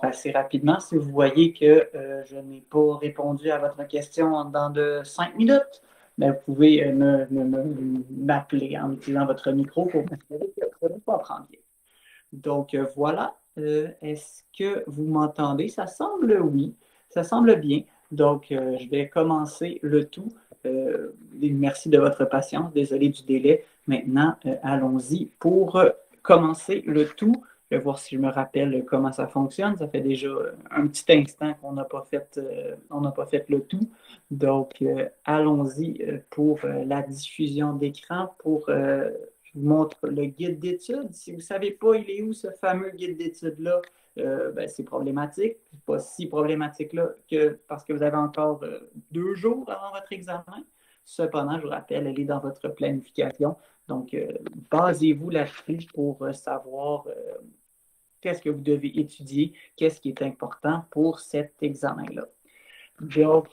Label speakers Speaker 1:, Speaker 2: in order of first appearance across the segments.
Speaker 1: donc assez rapidement. Si vous voyez que je n'ai pas répondu à votre question dans de 5 minutes, ben, vous pouvez m'appeler en utilisant votre micro pour m'assurer que je ne pas prendre bien. Donc voilà. Est-ce que vous m'entendez? Ça semble oui, ça semble bien. Donc je vais commencer le tout. Merci de votre patience, désolé du délai. Maintenant, allons-y pour commencer le tout. Je vais voir si je me rappelle comment ça fonctionne. Ça fait déjà un petit instant qu'on n'a pas fait, on n'a pas fait le tout. Donc, allons-y pour la diffusion d'écran pour je vous montre le guide d'études. Si vous ne savez pas, il est où ce fameux guide d'études-là? Ben, c'est problématique. C'est pas si problématique là que parce que vous avez encore 2 jours avant votre examen. Cependant, je vous rappelle, elle est dans votre planification. Donc, basez-vous là-dessus pour savoir qu'est-ce que vous devez étudier, qu'est-ce qui est important pour cet examen-là. Donc,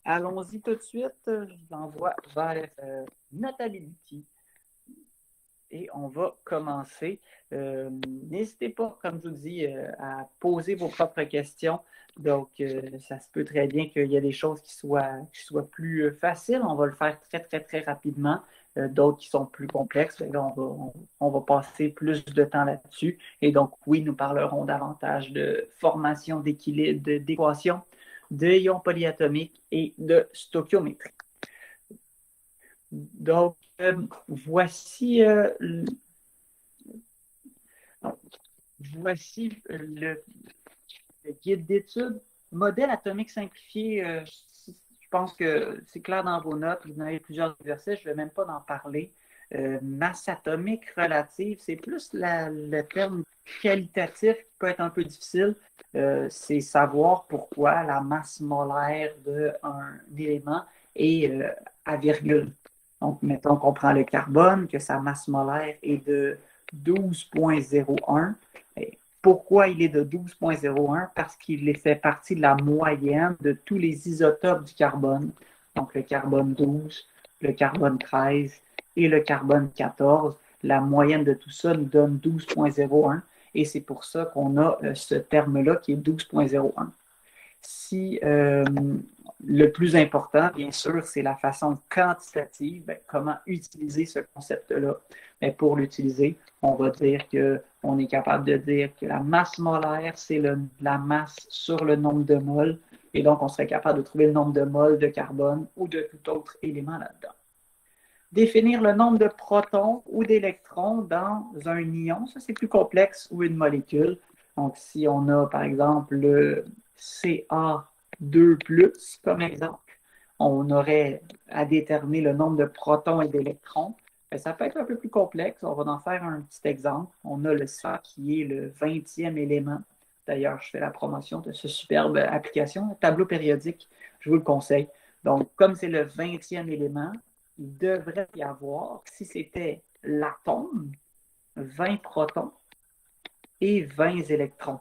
Speaker 1: allons-y tout de suite. Je l'envoie vers Notability. Et on va commencer. N'hésitez pas, comme je vous dis, à poser vos propres questions. Donc, ça se peut très bien qu'il y ait des choses qui soient plus faciles. On va le faire très, très, très rapidement. D'autres qui sont plus complexes. Là, on va passer plus de temps là-dessus. Et donc, oui, nous parlerons davantage de formation d'équilibre, d'équations, de ions polyatomiques et de stoichiométrie. Donc, voici le guide d'études. Modèle atomique simplifié, je pense que c'est clair dans vos notes. Vous en avez plusieurs exercices, je ne vais même pas en parler. Masse atomique relative, c'est plus le terme qualitatif qui peut être un peu difficile. C'est savoir pourquoi la masse molaire d'un élément est à virgule. Donc, mettons qu'on prend le carbone, que sa masse molaire est de 12,01. Pourquoi il est de 12,01? Parce qu'il fait partie de la moyenne de tous les isotopes du carbone. Donc, le carbone 12, le carbone 13 et le carbone 14. La moyenne de tout ça nous donne 12,01 et c'est pour ça qu'on a ce terme-là qui est 12,01. Si le plus important, bien sûr, c'est la façon quantitative, bien, comment utiliser ce concept-là. Bien, pour l'utiliser, on va dire qu'on est capable de dire que la masse molaire, c'est la masse sur le nombre de moles. Et donc, on serait capable de trouver le nombre de moles de carbone ou de tout autre élément là-dedans. Définir le nombre de protons ou d'électrons dans un ion, ça c'est plus complexe, ou une molécule. Donc, si on a par exemple le Ca2+, comme exemple, on aurait à déterminer le nombre de protons et d'électrons. Ça peut être un peu plus complexe. On va en faire un petit exemple. On a le Ca qui est le 20e élément. D'ailleurs, je fais la promotion de ce superbe application, tableau périodique. Je vous le conseille. Donc, comme c'est le 20e élément, il devrait y avoir, si c'était l'atome, 20 protons et 20 électrons.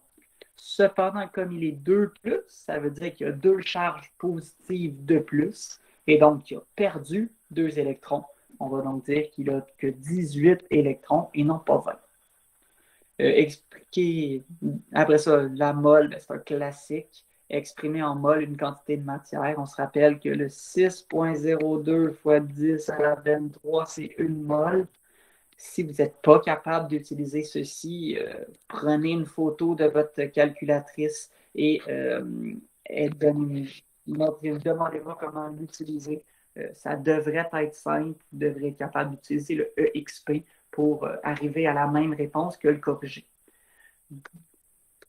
Speaker 1: Cependant, comme il est 2+, ça veut dire qu'il y a 2 charges positives de plus, et donc il a perdu 2 électrons. On va donc dire qu'il n'a que 18 électrons et non pas 20. Expliquer, après ça, la mole, c'est un classique. Exprimer en mol une quantité de matière. On se rappelle que le 6,02 fois 10 à la 23, c'est une mole. Si vous n'êtes pas capable d'utiliser ceci, prenez une photo de votre calculatrice et demandez-moi comment l'utiliser. Ça devrait être simple. Vous devrez être capable d'utiliser le EXP pour arriver à la même réponse que le corrigé.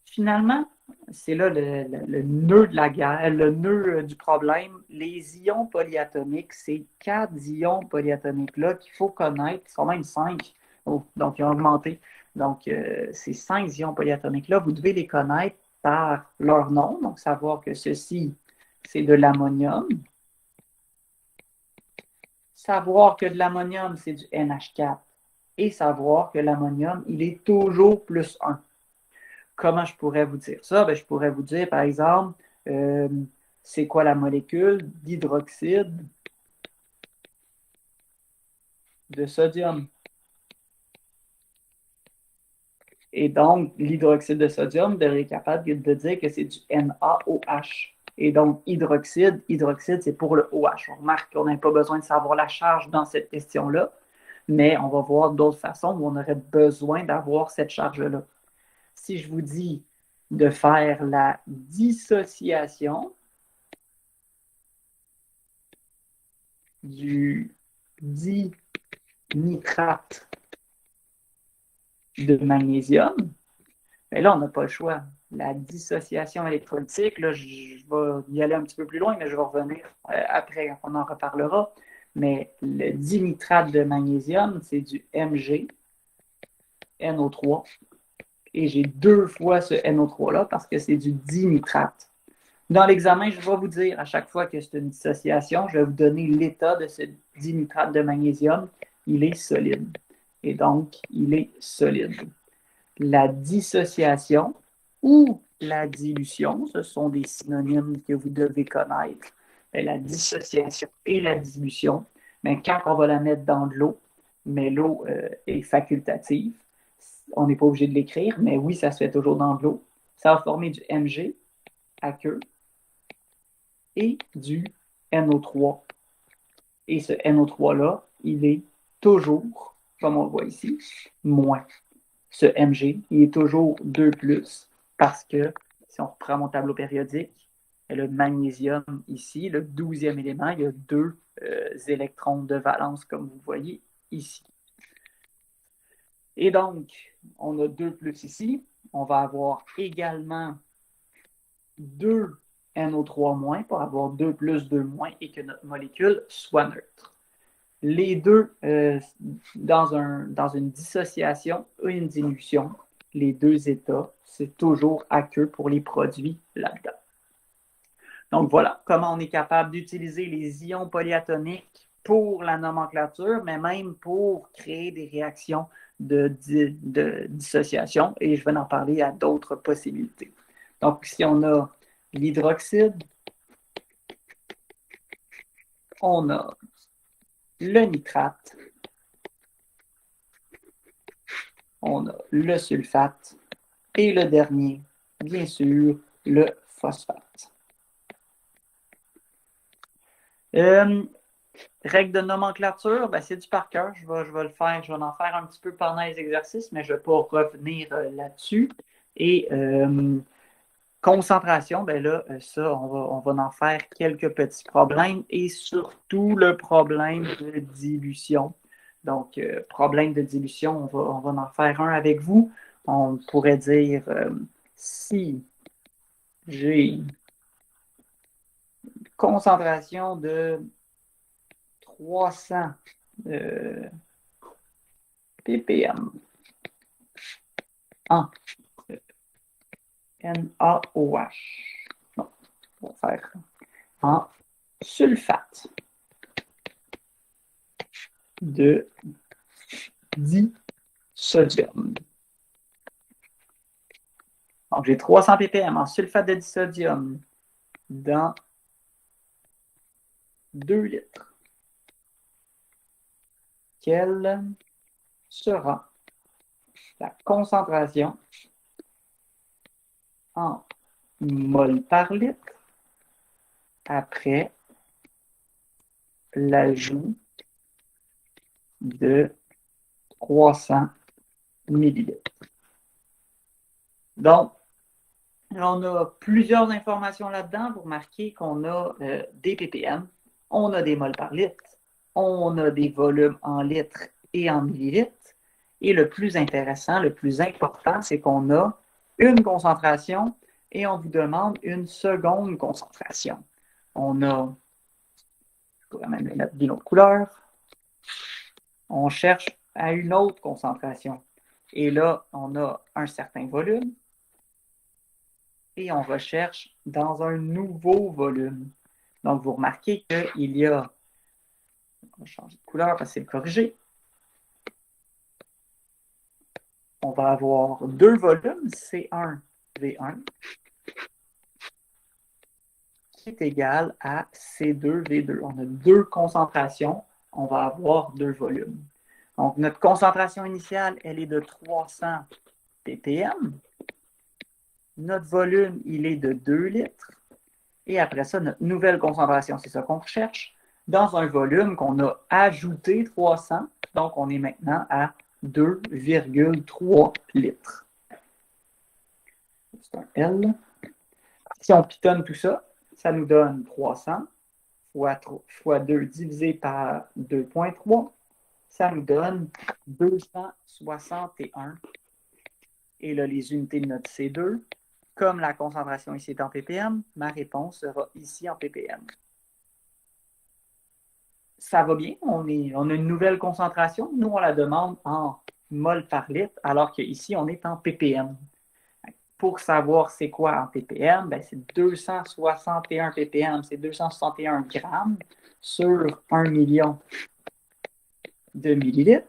Speaker 1: Finalement, c'est là le nœud de la guerre, le nœud du problème. Les ions polyatomiques, ces 4 ions polyatomiques-là qu'il faut connaître, ils sont même 5. Oh, donc, ils ont augmenté. Donc, ces 5 ions polyatomiques-là, vous devez les connaître par leur nom. Donc, savoir que ceci, c'est de l'ammonium. Savoir que de l'ammonium, c'est du NH4. Et savoir que l'ammonium, il est toujours plus 1. Comment je pourrais vous dire ça? Bien, je pourrais vous dire, par exemple, c'est quoi la molécule d'hydroxyde de sodium? Et donc, l'hydroxyde de sodium devrait être capable de dire que c'est du NaOH. Et donc, hydroxyde, c'est pour le OH. On remarque qu'on n'a pas besoin de savoir la charge dans cette question-là, mais on va voir d'autres façons où on aurait besoin d'avoir cette charge-là. Si je vous dis de faire la dissociation du dinitrate de magnésium, bien là, on n'a pas le choix. La dissociation électrolytique, là, je vais y aller un petit peu plus loin, mais je vais revenir après, on en reparlera. Mais le dinitrate de magnésium, c'est du Mg, NO3. Et j'ai 2 fois ce NO3-là parce que c'est du dinitrate. Dans l'examen, je vais vous dire à chaque fois que c'est une dissociation, je vais vous donner l'état de ce dinitrate de magnésium. Il est solide. Et donc, il est solide. La dissociation ou la dilution, ce sont des synonymes que vous devez connaître. Mais la dissociation et la dilution, mais quand on va la mettre dans de l'eau, mais l'eau est facultative, on n'est pas obligé de l'écrire, mais oui, ça se fait toujours dans de l'eau. Ça va former du Mg aqueux et du NO3. Et ce NO3-là, il est toujours, comme on le voit ici, moins. Ce Mg, il est toujours 2 plus parce que si on reprend mon tableau périodique, le magnésium ici, le 12e élément, il y a 2 électrons de valence, comme vous voyez ici. Et donc, on a 2 plus ici. On va avoir également 2 NO3- pour avoir 2 plus, 2 moins et que notre molécule soit neutre. Les deux, dans une dissociation ou une dilution, les deux états, c'est toujours aqueux pour les produits là-dedans. Donc voilà comment on est capable d'utiliser les ions polyatomiques pour la nomenclature, mais même pour créer des réactions de dissociation. Et je vais en parler à d'autres possibilités. Donc, si on a l'hydroxyde, on a le nitrate, on a le sulfate et le dernier, bien sûr, le phosphate. Règle de nomenclature, ben c'est du par cœur. Je vais le faire, je vais en faire un petit peu pendant les exercices, mais je ne vais pas revenir là-dessus. Et concentration, ben là, ça, on va en faire quelques petits problèmes et surtout le problème de dilution. Donc, problème de dilution, on va en faire un avec vous. On pourrait dire si j'ai concentration de 300 ppm en NaOH. Non, on va faire en sulfate de disodium. Donc, j'ai 300 ppm en sulfate de disodium dans 2 litres. Quelle sera la concentration en mol par litre après l'ajout de 300 millilitres? Donc, on a plusieurs informations là-dedans. Vous remarquez qu'on a des ppm, on a des moles par litre, on a des volumes en litres et en millilitres. Et le plus intéressant, le plus important, c'est qu'on a une concentration et on vous demande une seconde concentration. On a, je pourrais même mettre d'une autre couleur, on cherche à une autre concentration. Et là, on a un certain volume et on recherche dans un nouveau volume. Donc, vous remarquez qu'il y a, on va changer de couleur parce que c'est le corrigé. On va avoir 2 volumes, C1, V1, qui est égal à C2, V2. On a 2 concentrations, on va avoir 2 volumes. Donc, notre concentration initiale, elle est de 300 ppm. Notre volume, il est de 2 litres. Et après ça, notre nouvelle concentration, c'est ça qu'on recherche, dans un volume qu'on a ajouté 300. Donc, on est maintenant à 2,3 litres. C'est un L. Si on pitonne tout ça, ça nous donne 300 fois 2 divisé par 2,3. Ça nous donne 261. Et là, les unités de notre C2, comme la concentration ici est en ppm, ma réponse sera ici en ppm. Ça va bien, on a une nouvelle concentration. Nous, on la demande en mol par litre, alors qu'ici, on est en ppm. Pour savoir c'est quoi en ppm, ben c'est 261 ppm, c'est 261 grammes sur 1 million de millilitres.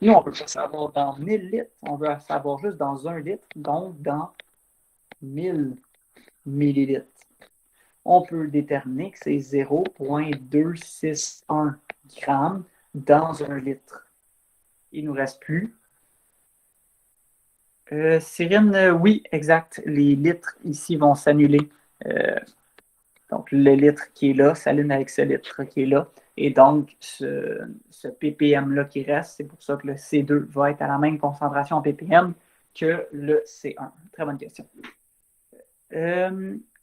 Speaker 1: Nous, on ne peut pas savoir dans 1000 litres, on veut savoir juste dans 1 litre, donc dans 1000 millilitres. On peut déterminer que c'est 0,261 grammes dans 1 litre. Il ne nous reste plus. Cyrine, oui, exact. Les litres ici vont s'annuler. Donc, le litre qui est là s'allume avec ce litre qui est là. Et donc, ce ppm-là qui reste, c'est pour ça que le C2 va être à la même concentration en ppm que le C1. Très bonne question.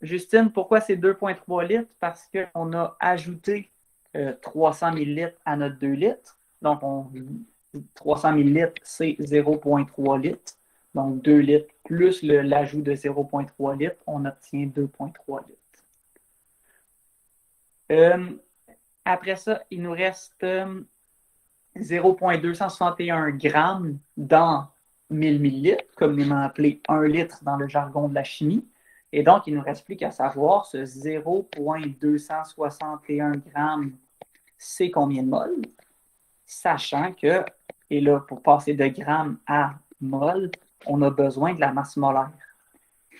Speaker 1: Justine, pourquoi c'est 2,3 litres? Parce qu'on a ajouté 300 millilitres à notre 2 litres. Donc, 300 millilitres, c'est 0,3 litres. Donc, 2 litres plus l'ajout de 0,3 litres, on obtient 2,3 litres. Après ça, il nous reste 0,261 grammes dans 1000 millilitres, communément appelé 1 litre dans le jargon de la chimie. Et donc, il ne nous reste plus qu'à savoir ce 0,261 grammes, c'est combien de mol, sachant que, et là, pour passer de grammes à mol, on a besoin de la masse molaire.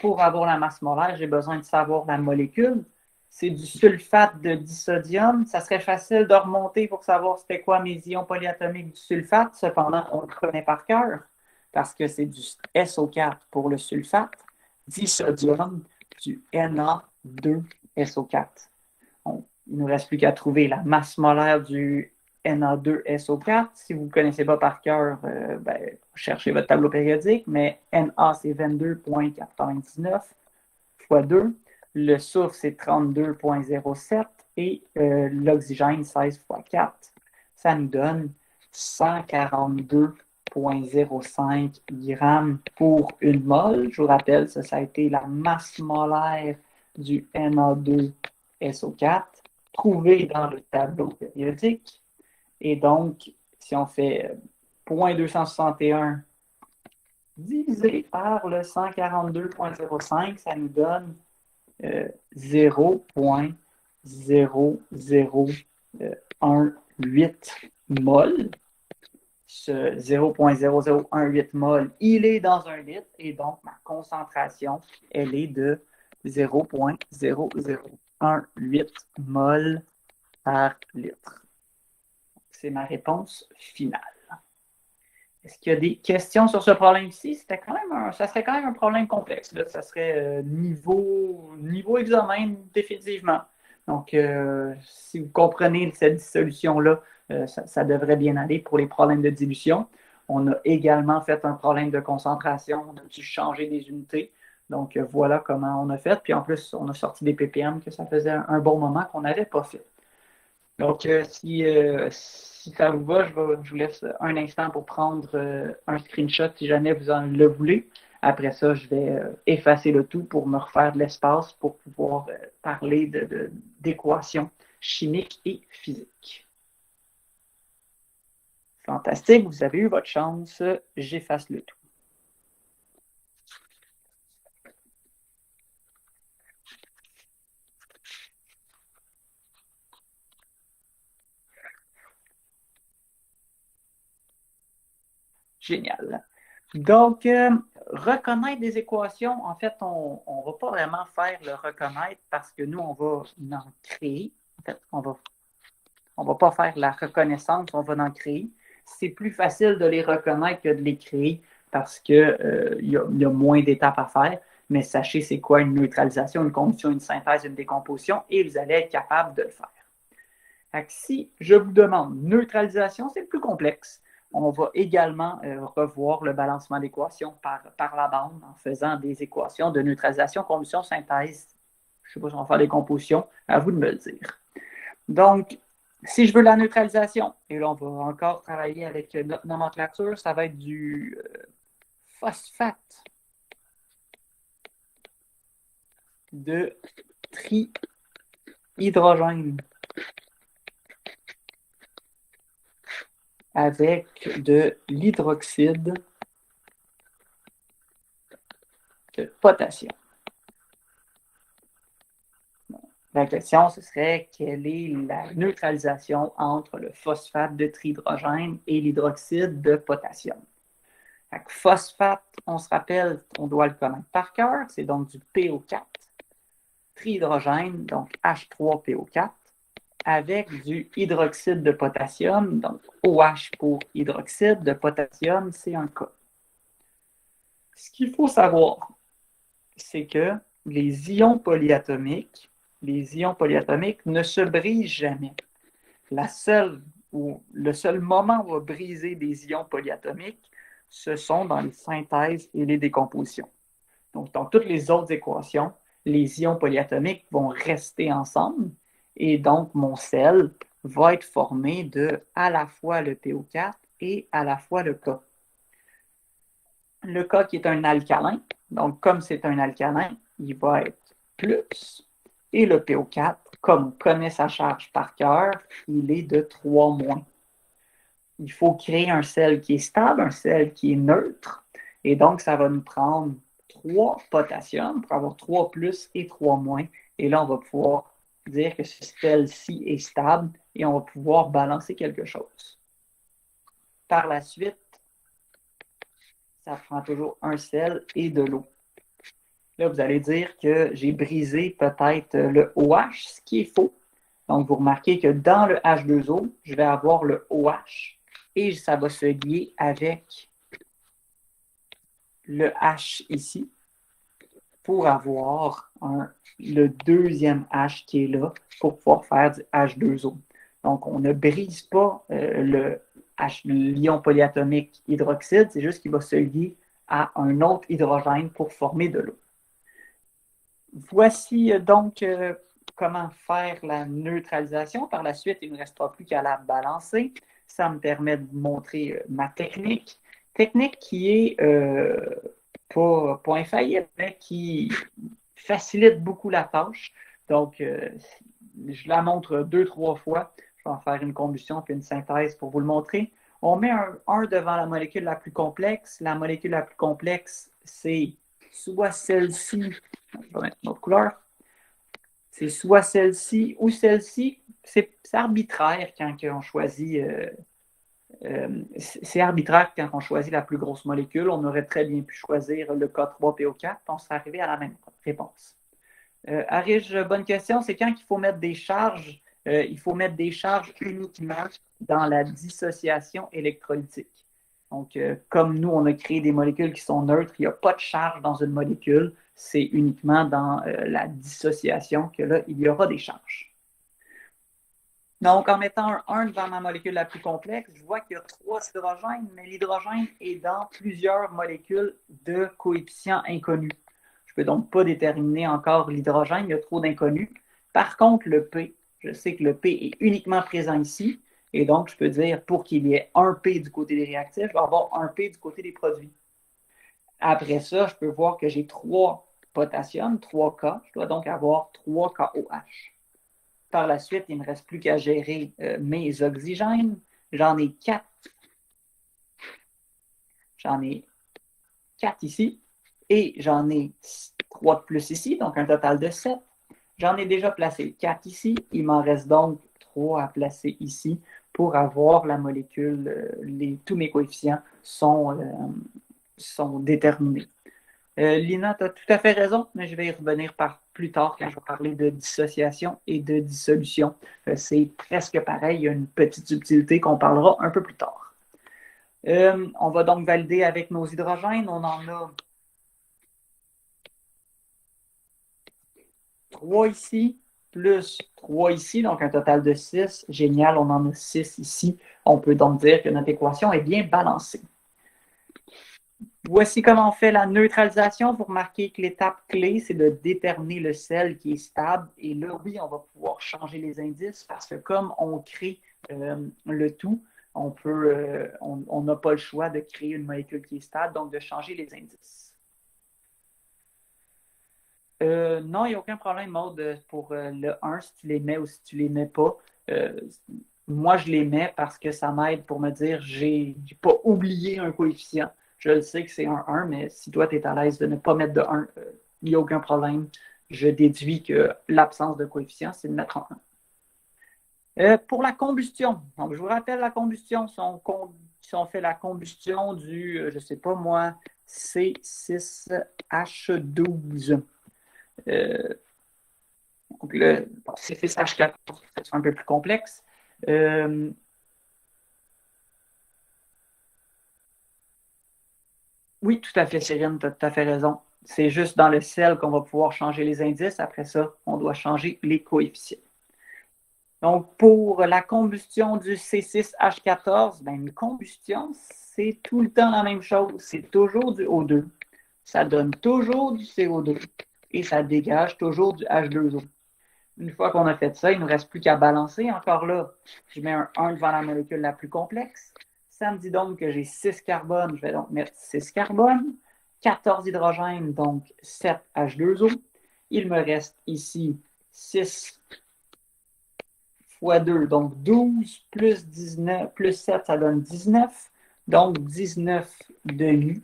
Speaker 1: Pour avoir la masse molaire, j'ai besoin de savoir la molécule. C'est du sulfate de disodium. Ça serait facile de remonter pour savoir c'était quoi mes ions polyatomiques du sulfate. Cependant, on le connaît par cœur parce que c'est du SO4 pour le sulfate. Disodium du Na2SO4. Donc, il ne nous reste plus qu'à trouver la masse molaire du Na2SO4. Si vous ne connaissez pas par cœur, cherchez votre tableau périodique, mais Na, c'est 22,99 fois 2. Le soufre, c'est 32,07 et l'oxygène, 16 fois 4. Ça nous donne 142,05 grammes pour une mol. Je vous rappelle, ça a été la masse molaire du Na2SO4 trouvée dans le tableau périodique. Et donc, si on fait 0,261 divisé par le 142,05, ça nous donne 0,0018 mol. Ce 0,0018 mol, il est dans un litre et donc ma concentration, elle est de 0,0018 mol par litre. C'est ma réponse finale. Est-ce qu'il y a des questions sur ce problème-ci? Ça serait quand même un problème complexe. Là. Ça serait niveau examen, définitivement. Donc, si vous comprenez cette dissolution-là, ça devrait bien aller pour les problèmes de dilution. On a également fait un problème de concentration. On a dû changer des unités. Donc, voilà comment on a fait. Puis en plus, on a sorti des ppm que ça faisait un bon moment qu'on n'avait pas fait. Donc, si ça vous va, je vous laisse un instant pour prendre un screenshot si jamais vous en le voulez. Après ça, je vais effacer le tout pour me refaire de l'espace pour pouvoir parler d'équations chimiques et physiques. Fantastique, vous avez eu votre chance. J'efface le tout. Génial. Donc, reconnaître des équations, en fait, on ne va pas vraiment faire le reconnaître parce que nous, on va en créer. En fait, on va pas faire la reconnaissance, on va en créer. C'est plus facile de les reconnaître que de les créer parce qu'il y a moins d'étapes à faire, mais sachez c'est quoi une neutralisation, une combustion, une synthèse, une décomposition, et vous allez être capable de le faire. Donc, si je vous demande neutralisation, c'est le plus complexe. On va également revoir le balancement d'équations par la bande en faisant des équations de neutralisation, combustion, synthèse. Je ne sais pas si on va faire des compositions, à vous de me le dire. Donc, si je veux la neutralisation, et là, on va encore travailler avec notre nomenclature, ça va être du phosphate de trihydrogène avec de l'hydroxyde de potassium. La question, ce serait quelle est la neutralisation entre le phosphate de trihydrogène et l'hydroxyde de potassium. Donc, phosphate, on se rappelle, on doit le connaître par cœur, c'est donc du PO4. Trihydrogène, donc H3PO4, avec du hydroxyde de potassium, donc OH pour hydroxyde de potassium, c'est un K. Ce qu'il faut savoir, c'est que les ions polyatomiques ne se brisent jamais. Le seul moment où on va briser des ions polyatomiques, ce sont dans les synthèses et les décompositions. Donc, dans toutes les autres équations, les ions polyatomiques vont rester ensemble et donc mon sel va être formé de à la fois le PO4 et à la fois le K. Le K qui est un alcalin, donc comme c'est un alcalin, il va être plus, et le PO4, comme on connaît sa charge par cœur, il est de 3-. Il faut créer un sel qui est stable, un sel qui est neutre, et donc ça va nous prendre 3 potassium pour avoir 3 plus et 3-, et là on va pouvoir dire que ce sel-ci est stable et on va pouvoir balancer quelque chose. Par la suite, ça prend toujours un sel et de l'eau. Là, vous allez dire que j'ai brisé peut-être le OH, ce qui est faux. Donc, vous remarquez que dans le H2O, je vais avoir le OH et ça va se lier avec le H ici pour avoir le deuxième H qui est là pour pouvoir faire du H2O. Donc, on ne brise pas l'ion polyatomique hydroxyde, c'est juste qu'il va se lier à un autre hydrogène pour former de l'eau. Voici donc comment faire la neutralisation. Par la suite, il ne me restera plus qu'à la balancer. Ça me permet de montrer ma technique. Technique qui est pas infaillible, mais qui facilite beaucoup la tâche. Donc, je la montre 2-3 fois. Je vais en faire une combustion puis une synthèse pour vous le montrer. On met un 1 devant la molécule la plus complexe. La molécule la plus complexe, c'est soit celle-ci, je vais mettre une autre couleur, c'est soit celle-ci ou celle-ci. C'est arbitraire quand on choisit. C'est arbitraire quand on choisit la plus grosse molécule. On aurait très bien pu choisir le K3PO4, on serait arrivé à la même réponse. Arish, bonne question. C'est quand il faut mettre des charges. Il faut mettre des charges uniquement dans la dissociation électrolytique. Donc, comme nous, on a créé des molécules qui sont neutres, il n'y a pas de charge dans une molécule. C'est uniquement dans la dissociation que là, il y aura des charges. Donc, en mettant un 1 devant ma molécule la plus complexe, je vois qu'il y a 3 hydrogènes, mais l'hydrogène est dans plusieurs molécules de coefficients inconnus. Je ne peux donc pas déterminer encore l'hydrogène, il y a trop d'inconnus. Par contre, le P, je sais que le P est uniquement présent ici, et donc je peux dire pour qu'il y ait un P du côté des réactifs, je vais avoir un P du côté des produits. Après ça, je peux voir que j'ai 3 potassium, 3 K, je dois donc avoir 3 KOH. Par la suite, il ne me reste plus qu'à gérer mes oxygènes. J'en ai 4. J'en ai 4 ici. Et j'en ai 3 de plus ici, donc un total de 7. J'en ai déjà placé 4 ici. Il m'en reste donc 3 à placer ici pour avoir la molécule. Tous mes coefficients sont déterminés. Lina, tu as tout à fait raison, mais je vais y revenir plus tard quand je vais parler de dissociation et de dissolution. C'est presque pareil, il y a une petite subtilité qu'on parlera un peu plus tard. On va donc valider avec nos hydrogènes. On en a 3 ici, plus 3 ici, donc un total de 6. Génial, on en a 6 ici. On peut donc dire que notre équation est bien balancée. Voici comment on fait la neutralisation. Vous remarquez que l'étape clé, c'est de déterminer le sel qui est stable. Et là, oui, on va pouvoir changer les indices parce que comme on crée le tout, on n'a pas le choix de créer une molécule qui est stable, donc de changer les indices. Non, il n'y a aucun problème, Maud, pour le 1, si tu les mets ou si tu les mets pas. Euh, Moi, je les mets parce que ça m'aide pour me dire j'ai pas oublié un coefficient. Je le sais que c'est un 1, mais si toi, tu es à l'aise de ne pas mettre de 1, il n'y a aucun problème. Je déduis que l'absence de coefficient, c'est de mettre en 1. Pour la combustion, donc je vous rappelle la combustion, si on fait la combustion du, je ne sais pas moi, C6H12. Donc le C6H14, c'est un peu plus complexe. Oui, tout à fait, Cyrine, tu as tout à fait raison. C'est juste dans le sel qu'on va pouvoir changer les indices. Après ça, on doit changer les coefficients. Donc, pour la combustion du C6H14, ben, une combustion, c'est tout le temps la même chose. C'est toujours du O2. Ça donne toujours du CO2 et ça dégage toujours du H2O. Une fois qu'on a fait ça, il ne nous reste plus qu'à balancer. Encore là, je mets un 1 devant la molécule la plus complexe. Ça me dit donc que j'ai 6 carbones. Je vais donc mettre 6 carbones, 14 hydrogènes, donc 7 H2O. Il me reste ici 6 fois 2, donc 12 plus 19, plus 7, ça donne 19. Donc 19 de U.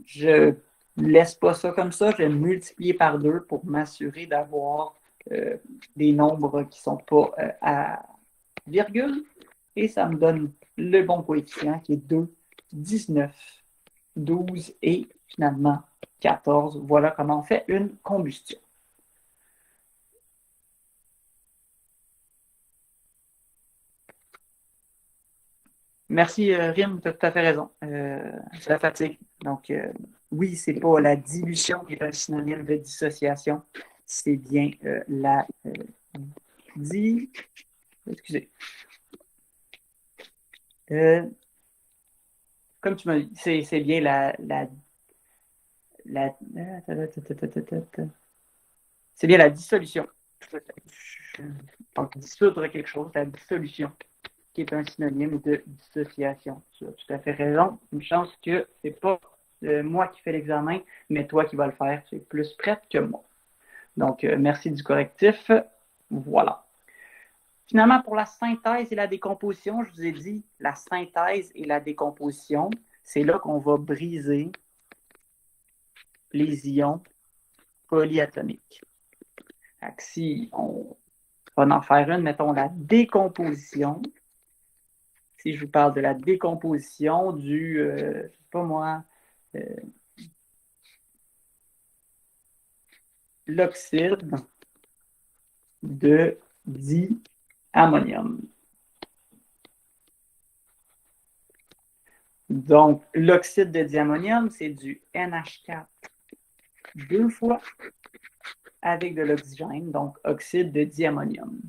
Speaker 1: Je ne laisse pas ça comme ça. Je vais multiplier par 2 pour m'assurer d'avoir des nombres qui ne sont pas à virgule. Et ça me donne le bon coefficient qui est 2, 19, 12 et finalement 14. Voilà comment on fait une combustion. Merci, Rim, tu as tout à fait raison. C'est la fatigue. Donc, oui, c'est pas la dilution qui est un synonyme de dissociation. C'est bien la excusez. Comme tu m'as dit, c'est bien c'est bien la dissolution. Donc, dissoudre quelque chose, la dissolution, qui est un synonyme de dissociation. Tu as tout à fait raison. Une chance que c'est pas moi qui fais l'examen, mais toi qui vas le faire. Tu es plus prête que moi. Donc, merci du correctif. Voilà. Finalement, pour la synthèse et la décomposition, je vous ai dit, la synthèse et la décomposition, c'est là qu'on va briser les ions polyatomiques. Si on va en faire une, mettons la décomposition. Si je vous parle de la décomposition du, je ne sais pas moi, l'oxyde de diammonium. Donc, l'oxyde de diammonium, c'est du NH4 deux fois avec de l'oxygène, donc oxyde de diammonium.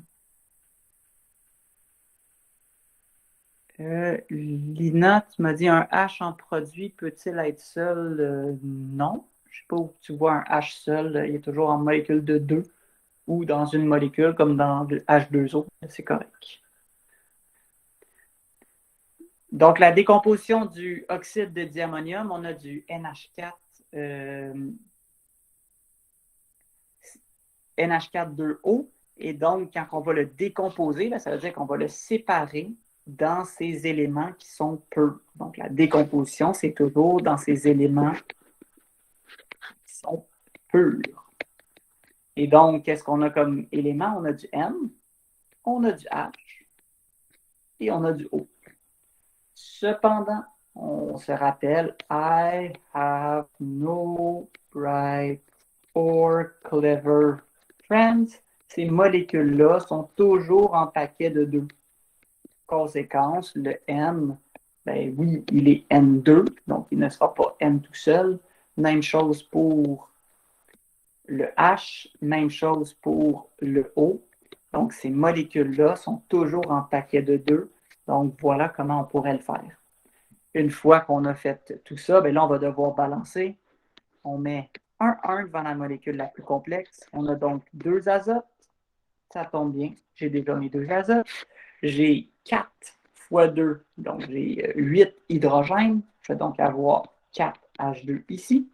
Speaker 1: Lina, tu m'as dit un H en produit, peut-il être seul? Non. Je ne sais pas où tu vois un H seul. Il est toujours en molécule de 2 ou dans une molécule comme dans le H2O. C'est correct. Donc, la décomposition du oxyde de diammonium, on a du NH4, NH4,2O. Et donc, quand on va le décomposer, là, ça veut dire qu'on va le séparer dans ces éléments qui sont purs. Donc, la décomposition, c'est toujours dans ces éléments qui sont purs. Et donc, qu'est-ce qu'on a comme élément? On a du N, on a du H et on a du O. Cependant, on se rappelle, I have no bright or clever friends. Ces molécules-là sont toujours en paquet de 2. Conséquence, le N Ben oui, il est N2, donc il ne sera pas N tout seul. Même chose pour le H, même chose pour le O. Donc, ces molécules-là sont toujours en paquet de 2. Donc, voilà comment on pourrait le faire. Une fois qu'on a fait tout ça, bien là, on va devoir balancer. On met un 1 devant la molécule la plus complexe. On a donc 2 azotes. Ça tombe bien. J'ai déjà mes 2 azotes. J'ai 4 fois 2, donc j'ai 8 hydrogènes. Je vais donc avoir 4 H2 ici.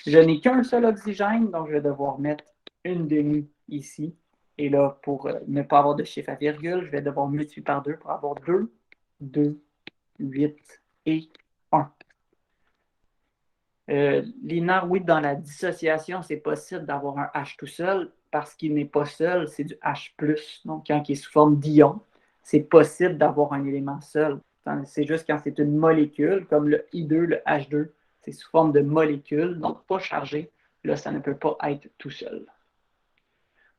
Speaker 1: Je n'ai qu'un seul oxygène, donc je vais devoir mettre une demi ici. Et là, pour ne pas avoir de chiffre à virgule, je vais devoir multiplier par 2 pour avoir 2, 2, 8 et 1. Lina, oui, dans la dissociation, c'est possible d'avoir un H tout seul parce qu'il n'est pas seul, c'est du H+. Donc, quand il est sous forme d'ion, c'est possible d'avoir un élément seul. C'est juste quand c'est une molécule, comme le I2, le H2, c'est sous forme de molécule, donc pas chargé. Là, ça ne peut pas être tout seul.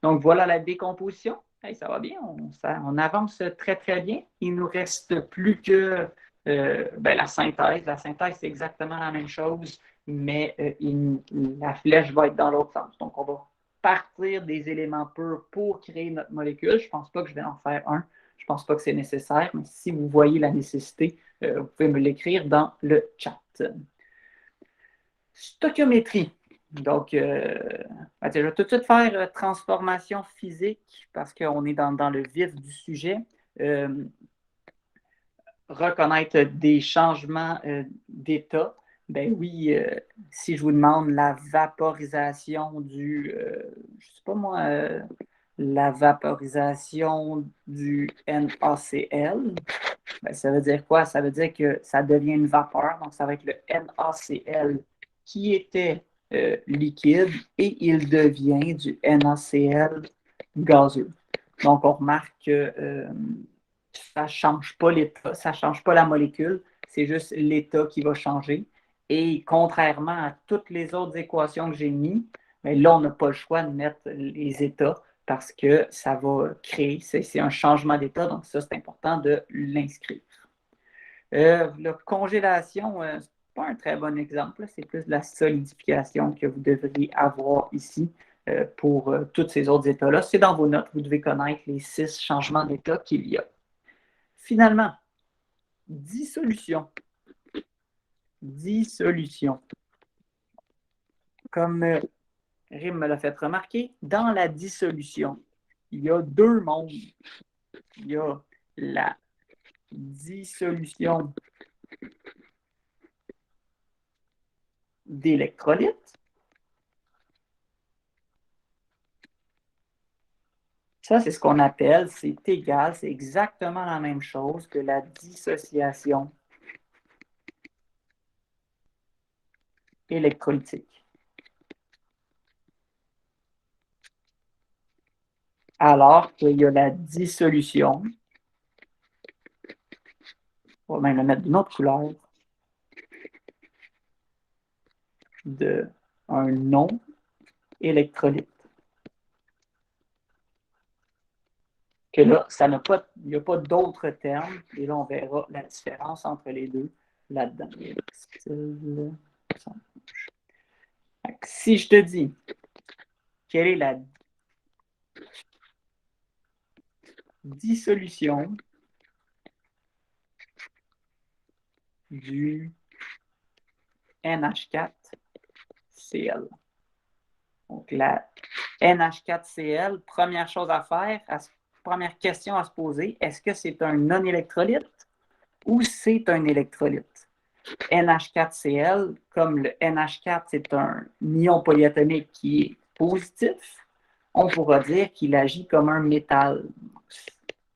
Speaker 1: Donc, voilà la décomposition. Hey, ça va bien, on avance très, très bien. Il ne nous reste plus que la synthèse. La synthèse, c'est exactement la même chose, mais la flèche va être dans l'autre sens. Donc, on va partir des éléments purs pour créer notre molécule. Je ne pense pas que je vais en faire un. Je ne pense pas que c'est nécessaire, mais si vous voyez la nécessité, vous pouvez me l'écrire dans le chat. Stoichiométrie. Donc, je vais tout de suite faire transformation physique parce qu'on est dans le vif du sujet. Reconnaître des changements d'état. Ben oui, si je vous demande la vaporisation je sais pas moi, la vaporisation du NaCl, ben, ça veut dire quoi? Ça veut dire que ça devient une vapeur, donc ça va être le NaCl qui était liquide et il devient du NaCl gazeux. Donc, on remarque que ça ne change pas l'état, ça ne change pas la molécule, c'est juste l'état qui va changer. Et contrairement à toutes les autres équations que j'ai mises, mais là, on n'a pas le choix de mettre les états parce que ça va créer, c'est un changement d'état, donc ça, c'est important de l'inscrire. La congélation, ce n'est pas un très bon exemple, c'est plus de la solidification que vous devriez avoir ici pour tous ces autres états-là. C'est dans vos notes, vous devez connaître les 6 changements d'état qu'il y a. Finalement, dissolution. Dissolution. Comme Rim me l'a fait remarquer, dans la dissolution, il y a 2 mondes. Il y a la dissolution d'électrolytes. Ça, c'est ce qu'on appelle, c'est égal, c'est exactement la même chose que la dissociation électrolytique. Alors qu'il y a la dissolution, on va même le mettre d'une autre couleur, d'un non-électrolyte. Que là, il n'y a pas d'autres termes, et là, on verra la différence entre les deux là-dedans. Si je te dis, quelle est la dissolution du NH4Cl? Donc, la NH4Cl, première chose à faire, première question à se poser, est-ce que c'est un non-électrolyte ou c'est un électrolyte? NH4Cl, comme le NH4, c'est un ion polyatomique qui est positif, on pourra dire qu'il agit comme un métal.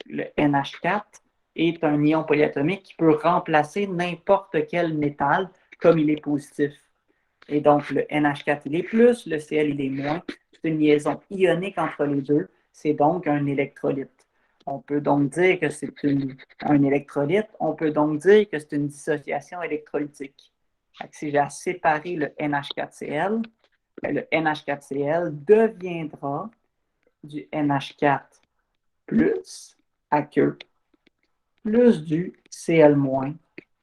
Speaker 1: Le NH4 est un ion polyatomique qui peut remplacer n'importe quel métal comme il est positif. Et donc, le NH4, il est plus, le Cl, il est moins. C'est une liaison ionique entre les deux. C'est donc un électrolyte. On peut donc dire que c'est un électrolyte. On peut donc dire que c'est une dissociation électrolytique. Si j'ai à séparer le NH4Cl, le NH4Cl deviendra du NH4 plus aqueux plus du Cl-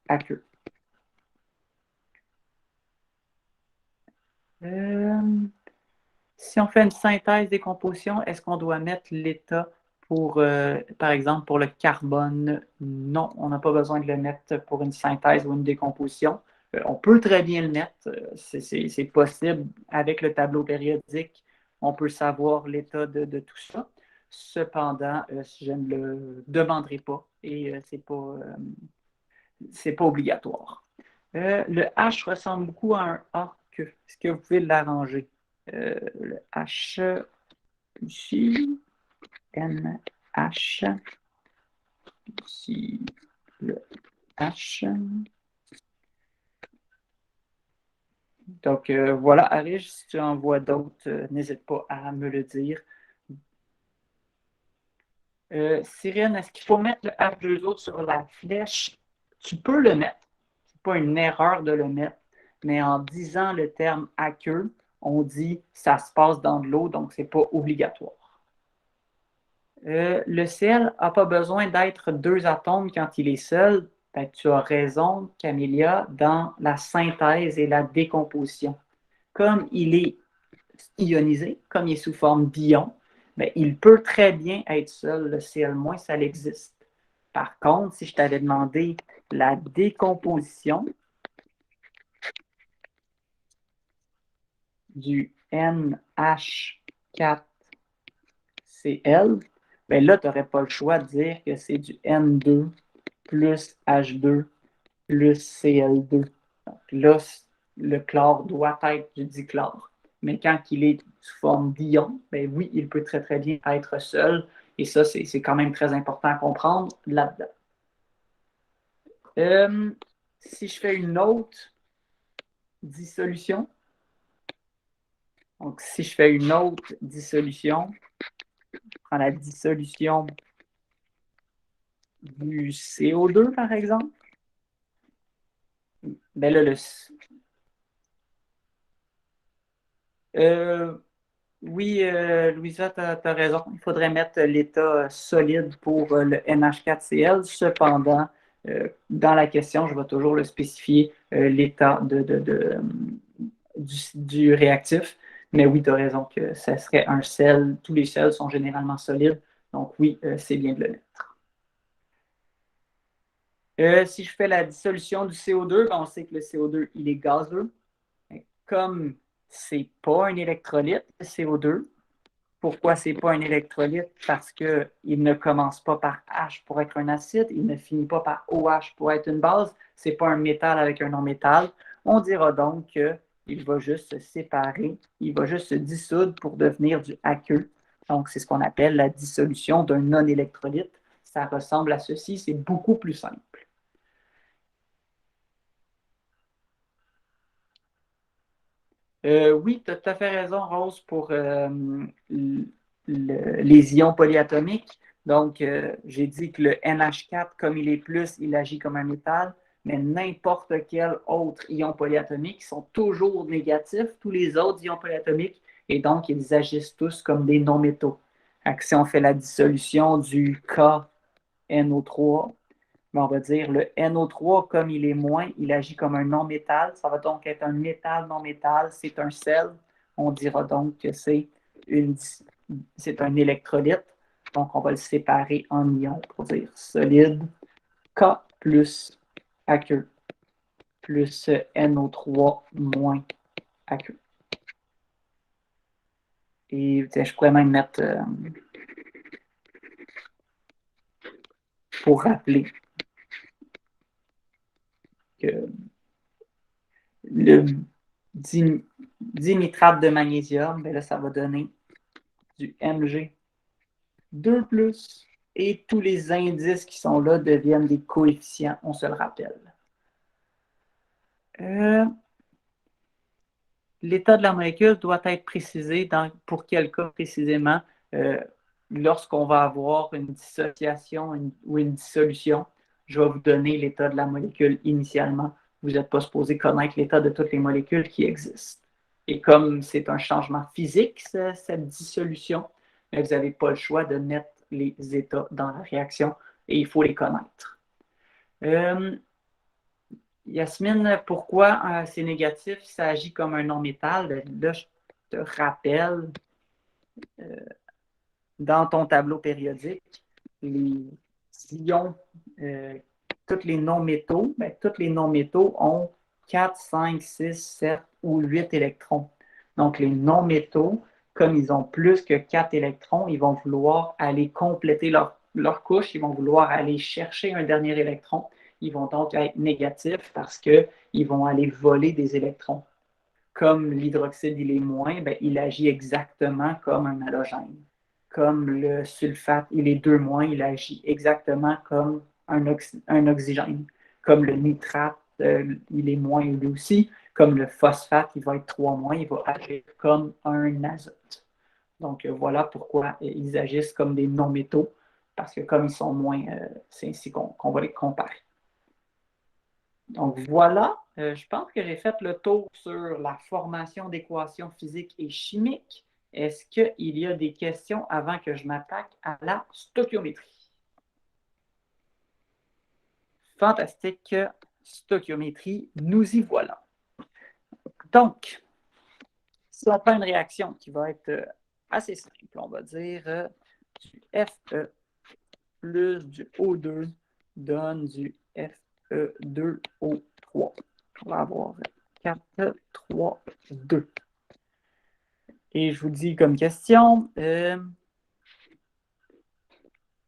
Speaker 1: aqueux. Si on fait une synthèse décomposition, est-ce qu'on doit mettre l'état pour, par exemple, pour le carbone? Non, on n'a pas besoin de le mettre pour une synthèse ou une décomposition. On peut très bien le mettre, c'est possible avec le tableau périodique, on peut savoir l'état de tout ça. Cependant, je ne le demanderai pas et c'est pas obligatoire. Le H ressemble beaucoup à un A. Est-ce que vous pouvez l'arranger? Le H ici, NH, ici le H. Donc voilà, Arish, si tu en vois d'autres, n'hésite pas à me le dire. Cyrine, est-ce qu'il faut mettre le H2O sur la flèche? Tu peux le mettre. Ce n'est pas une erreur de le mettre. Mais en disant le terme aqueux, on dit ça se passe dans de l'eau, donc ce n'est pas obligatoire. Le Cl n'a pas besoin d'être deux atomes quand il est seul. Ben, tu as raison, Camélia, dans la synthèse et la décomposition. Comme il est ionisé, comme il est sous forme d'ion, ben, il peut très bien être seul, le Cl-, ça existe. Par contre, si je t'avais demandé la décomposition du NH4Cl, ben là, tu n'aurais pas le choix de dire que c'est du N2 plus H2 plus Cl2. Donc là, le chlore doit être du dichlore. Mais quand il est sous forme d'ion, ben oui, il peut très très bien être seul. Et ça, c'est quand même très important à comprendre là-dedans. Si je fais une autre dissolution, donc si je fais une autre dissolution, je prends la dissolution du CO2 par exemple, ben là, oui, Louisa, tu as raison. Il faudrait mettre l'état solide pour le NH4Cl. Cependant, dans la question, je vais toujours le spécifier, l'état du réactif. Mais oui, tu as raison que ça serait un sel. Tous les sels sont généralement solides. Donc oui, c'est bien de le mettre. Si je fais la dissolution du CO2, ben, on sait que le CO2, il est gazeux. Comme c'est pas un électrolyte, le CO2, pourquoi c'est pas un électrolyte? Parce qu'il ne commence pas par H pour être un acide, il ne finit pas par OH pour être une base, c'est pas un métal avec un non-métal. On dira donc qu'il va juste se séparer, il va juste se dissoudre pour devenir du aqueux. Donc, c'est ce qu'on appelle la dissolution d'un non-électrolyte. Ça ressemble à ceci, c'est beaucoup plus simple. Oui, tu as tout à fait raison, Rose, pour les ions polyatomiques. Donc, j'ai dit que le NH4, comme il est plus, il agit comme un métal, mais n'importe quel autre ion polyatomique sont toujours négatifs, tous les autres ions polyatomiques, et donc ils agissent tous comme des non-métaux. Si on fait la dissolution du KNO3, mais on va dire le NO3, comme il est moins, il agit comme un non-métal. Ça va donc être un métal non-métal. C'est un sel. On dira donc que c'est un électrolyte. Donc, on va le séparer en ions pour dire solide K plus aqueux plus NO3 moins aqueux. Et je pourrais même mettre, pour rappeler que le dinitrate de magnésium, ben là, ça va donner du Mg2+, et tous les indices qui sont là deviennent des coefficients, on se le rappelle. L'état de la molécule doit être précisé pour quel cas précisément, lorsqu'on va avoir une dissociation ou une dissolution. Je vais vous donner l'état de la molécule initialement. Vous n'êtes pas supposé connaître l'état de toutes les molécules qui existent. Et comme c'est un changement physique, cette dissolution, mais vous n'avez pas le choix de mettre les états dans la réaction et il faut les connaître. Yasmine, pourquoi c'est négatif? Ça agit comme un non-métal. Là, je te rappelle, dans ton tableau périodique, les ions, euh, tous les non-métaux, ben, tous les non-métaux ont 4, 5, 6, 7 ou 8 électrons. Donc, les non-métaux, comme ils ont plus que 4 électrons, ils vont vouloir aller compléter leur couche, ils vont vouloir aller chercher un dernier électron. Ils vont donc être négatifs parce qu'ils vont aller voler des électrons. Comme l'hydroxyde, il est moins, ben, il agit exactement comme un halogène. Comme le sulfate, il est 2 moins, il agit exactement comme un oxygène. Comme le nitrate, il est moins lui aussi. Comme le phosphate, il va être 3 moins, il va agir comme un azote. Donc voilà pourquoi ils agissent comme des non-métaux, parce que comme ils sont moins, c'est ainsi qu'on va les comparer. Donc voilà, je pense que j'ai fait le tour sur la formation d'équations physiques et chimiques. Est-ce qu'il y a des questions avant que je m'attaque à la stoichiométrie? Fantastique, stoichiométrie, nous y voilà. Donc, si on prend une réaction qui va être assez simple, on va dire du Fe plus du O2 donne du Fe2O3. On va avoir 4, 3, 2. Et je vous dis comme question,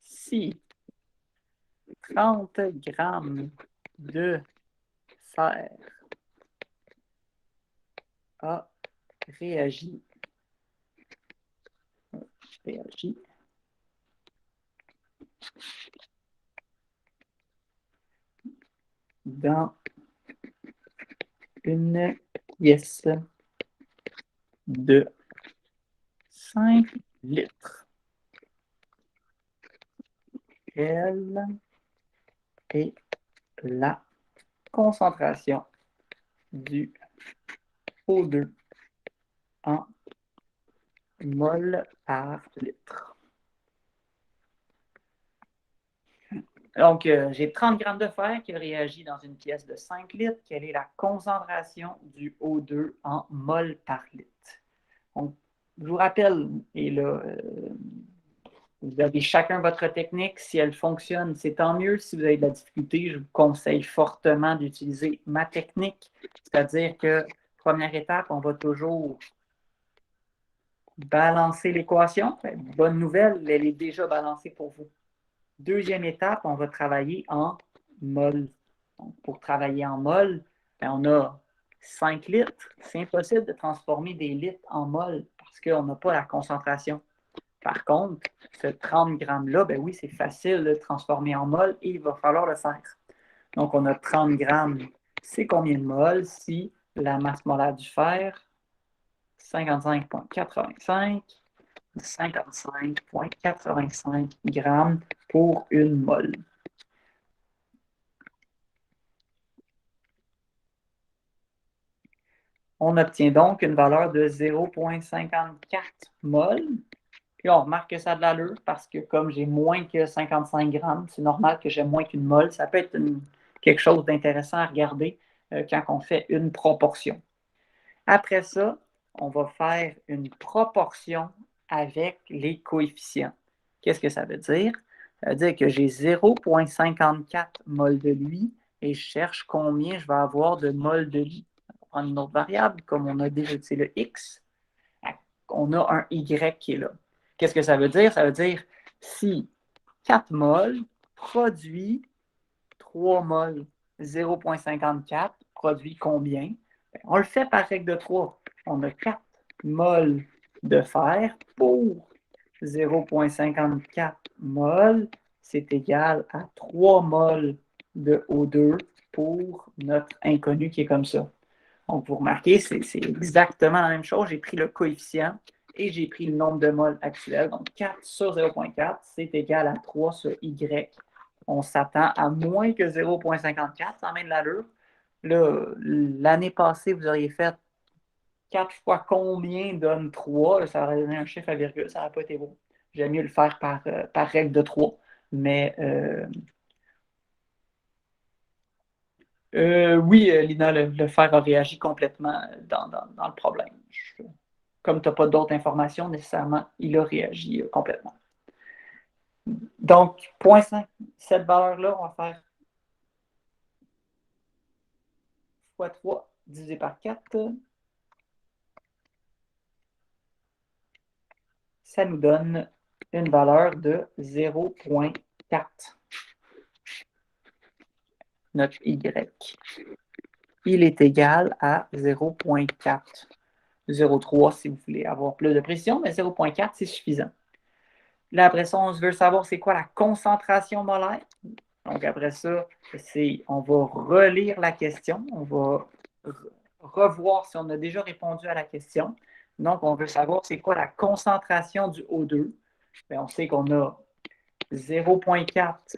Speaker 1: si 30 grammes de fer a réagi dans une pièce de 5 litres, quelle est la concentration du O2 en mol par litre? Donc, j'ai 30 grammes de fer qui a réagi dans une pièce de 5 litres. Quelle est la concentration du O2 en mol par litre? Donc, je vous rappelle, et là, vous avez chacun votre technique. Si elle fonctionne, c'est tant mieux. Si vous avez de la difficulté, je vous conseille fortement d'utiliser ma technique. C'est-à-dire que, première étape, on va toujours balancer l'équation. Bonne nouvelle, elle est déjà balancée pour vous. Deuxième étape, on va travailler en mol. Donc, pour travailler en mol, on a 5 litres. C'est impossible de transformer des litres en mol parce qu'on n'a pas la concentration. Par contre, ce 30 grammes-là, ben oui, c'est facile de le transformer en mol et il va falloir le faire. Donc, on a 30 grammes. C'est combien de mol si la masse molaire du fer, 55,85, 55,85 grammes pour une mol. On obtient donc une valeur de 0,54 mol. Puis on remarque que ça a de l'allure parce que comme j'ai moins que 55 grammes, c'est normal que j'ai moins qu'une mol. Ça peut être quelque chose d'intéressant à regarder quand on fait une proportion. Après ça, on va faire une proportion avec les coefficients. Qu'est-ce que ça veut dire? Ça veut dire que j'ai 0,54 mol de lui et je cherche combien je vais avoir de mol de lui. On va prendre une autre variable, comme on a déjà utilisé le X. On a un Y qui est là. Qu'est-ce que ça veut dire? Ça veut dire si 4 mol produit 3 mol 0,54 produit combien? On le fait par règle de 3. On a 4 mol de fer pour 0,54 mol. C'est égal à 3 mol de O2 pour notre inconnu qui est comme ça. Donc, vous remarquez, c'est exactement la même chose. J'ai pris le coefficient et j'ai pris le nombre de moles actuel. Donc, 4 sur 0,4, c'est égal à 3 sur Y. On s'attend à moins que 0,54, ça mène l'allure. L'année passée, vous auriez fait 4 fois combien donne 3. Ça aurait donné un chiffre à virgule, ça n'aurait pas été beau. J'aime mieux le faire par règle de 3. Mais Oui, Lina, le fer a réagi complètement dans le problème. Comme tu n'as pas d'autres informations, nécessairement, il a réagi complètement. Donc, 0,5, cette valeur-là, on va faire fois 3 divisé par 4. Ça nous donne une valeur de 0,4. Notre Y. Il est égal à 0,4. 0,3 si vous voulez avoir plus de précision, mais 0,4, c'est suffisant. Là, après ça, on veut savoir c'est quoi la concentration molaire. Donc, après ça, on va relire la question. On va revoir si on a déjà répondu à la question. Donc, on veut savoir c'est quoi la concentration du O2. Bien, on sait qu'on a 0,4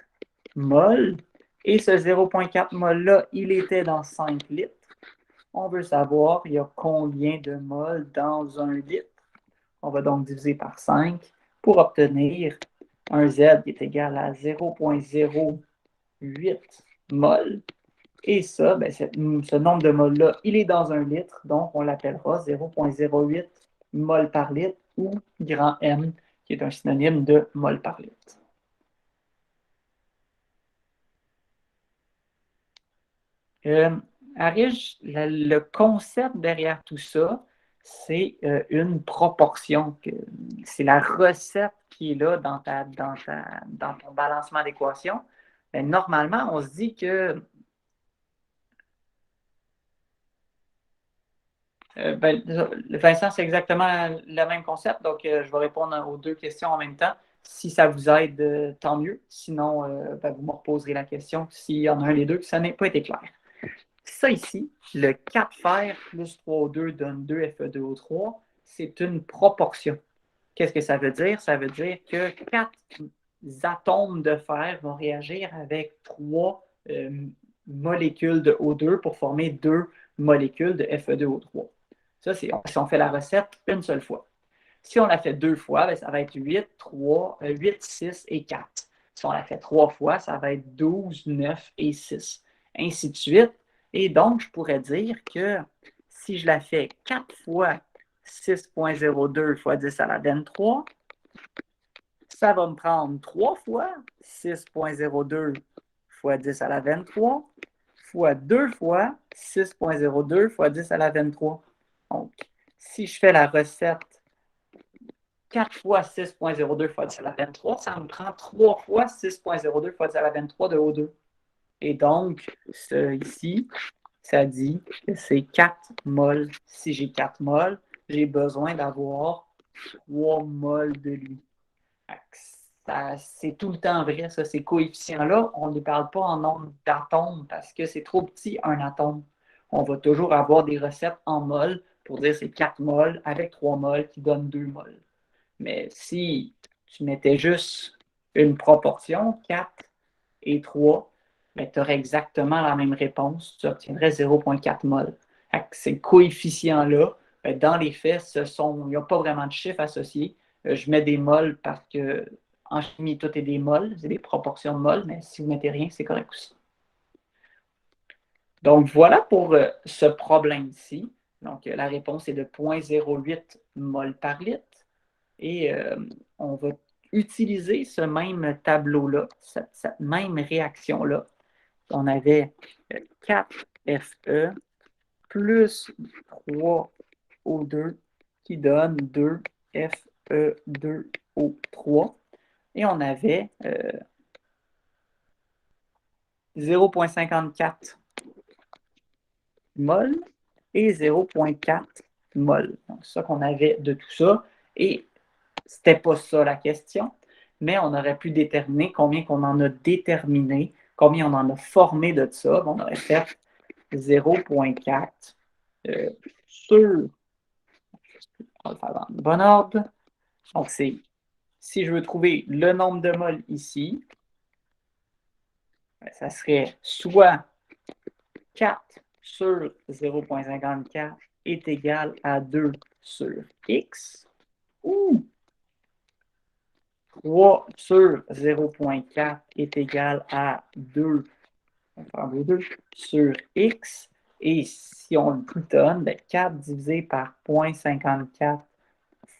Speaker 1: mol. Et ce 0,4 mol-là, il était dans 5 litres. On veut savoir il y a combien de mol dans 1 litre. On va donc diviser par 5 pour obtenir un Z qui est égal à 0,08 mol. Et ça, ben, ce nombre de mols-là, il est dans 1 litre, donc on l'appellera 0,08 mol par litre ou grand M, qui est un synonyme de mol par litre. Arish, le concept derrière tout ça, c'est une proportion. C'est la recette qui est là dans ton balancement d'équation. Ben, normalement, on se dit que ben, Vincent, c'est exactement le même concept. Donc, je vais répondre aux deux questions en même temps. Si ça vous aide, tant mieux. Sinon, ben, vous me reposerez la question s'il y en a un des deux que ça n'a pas été clair. Ça ici, le 4 fer plus 3O2 donne 2 Fe2O3, c'est une proportion. Qu'est-ce que ça veut dire? Ça veut dire que 4 atomes de fer vont réagir avec 3 molécules de O2 pour former 2 molécules de Fe2O3. Ça, c'est si on fait la recette une seule fois. Si on la fait 2 fois, bien, ça va être 8, 8, 6 et 4. Si on la fait 3 fois, ça va être 12, 9 et 6. Ainsi de suite. Et donc, je pourrais dire que si je la fais 4 fois 6,02 fois 10 à la 23, ça va me prendre 3 fois 6,02 fois 10 à la 23 fois 2 fois 6,02 fois 10 à la 23. Donc, si je fais la recette 4 fois 6,02 fois 10 à la 23, ça me prend 3 fois 6,02 fois 10 à la 23 de O2. Et donc, ici, ça dit que c'est 4 mols. Si j'ai 4 mols, j'ai besoin d'avoir 3 mols de lui. C'est tout le temps vrai, ça. Ces coefficients-là, on ne les parle pas en nombre d'atomes parce que c'est trop petit, un atome. On va toujours avoir des recettes en mols pour dire c'est 4 mols avec 3 mols qui donnent 2 mols. Mais si tu mettais juste une proportion, 4 et 3, ben, tu aurais exactement la même réponse. Tu obtiendrais 0,4 mol. Ces coefficients-là, ben, dans les faits, il n'y a pas vraiment de chiffre associé. Je mets des mols parce que en chimie, tout est des mols, c'est des proportions de mols, mais si vous ne mettez rien, c'est correct aussi. Donc, voilà pour ce problème-ci. Donc, la réponse est de 0,08 mol par litre. Et on va utiliser ce même tableau-là, cette même réaction-là. On avait 4Fe plus 3O2 qui donne 2Fe2O3. Et on avait 0,54 mol et 0,4 mol. Donc, c'est ça qu'on avait de tout ça. Et c'était pas ça la question, mais on aurait pu déterminer combien qu'on en a déterminé, combien on en a formé de ça. On aurait fait 0,4 sur, on va le faire dans le bon ordre. Donc, si je veux trouver le nombre de moles ici, ça serait soit 4 sur 0,54 est égal à 2 sur x, ou 3 sur 0,4 est égal à 2 faire V2 sur X. Et si on le boutonne, 4 divisé par 0,54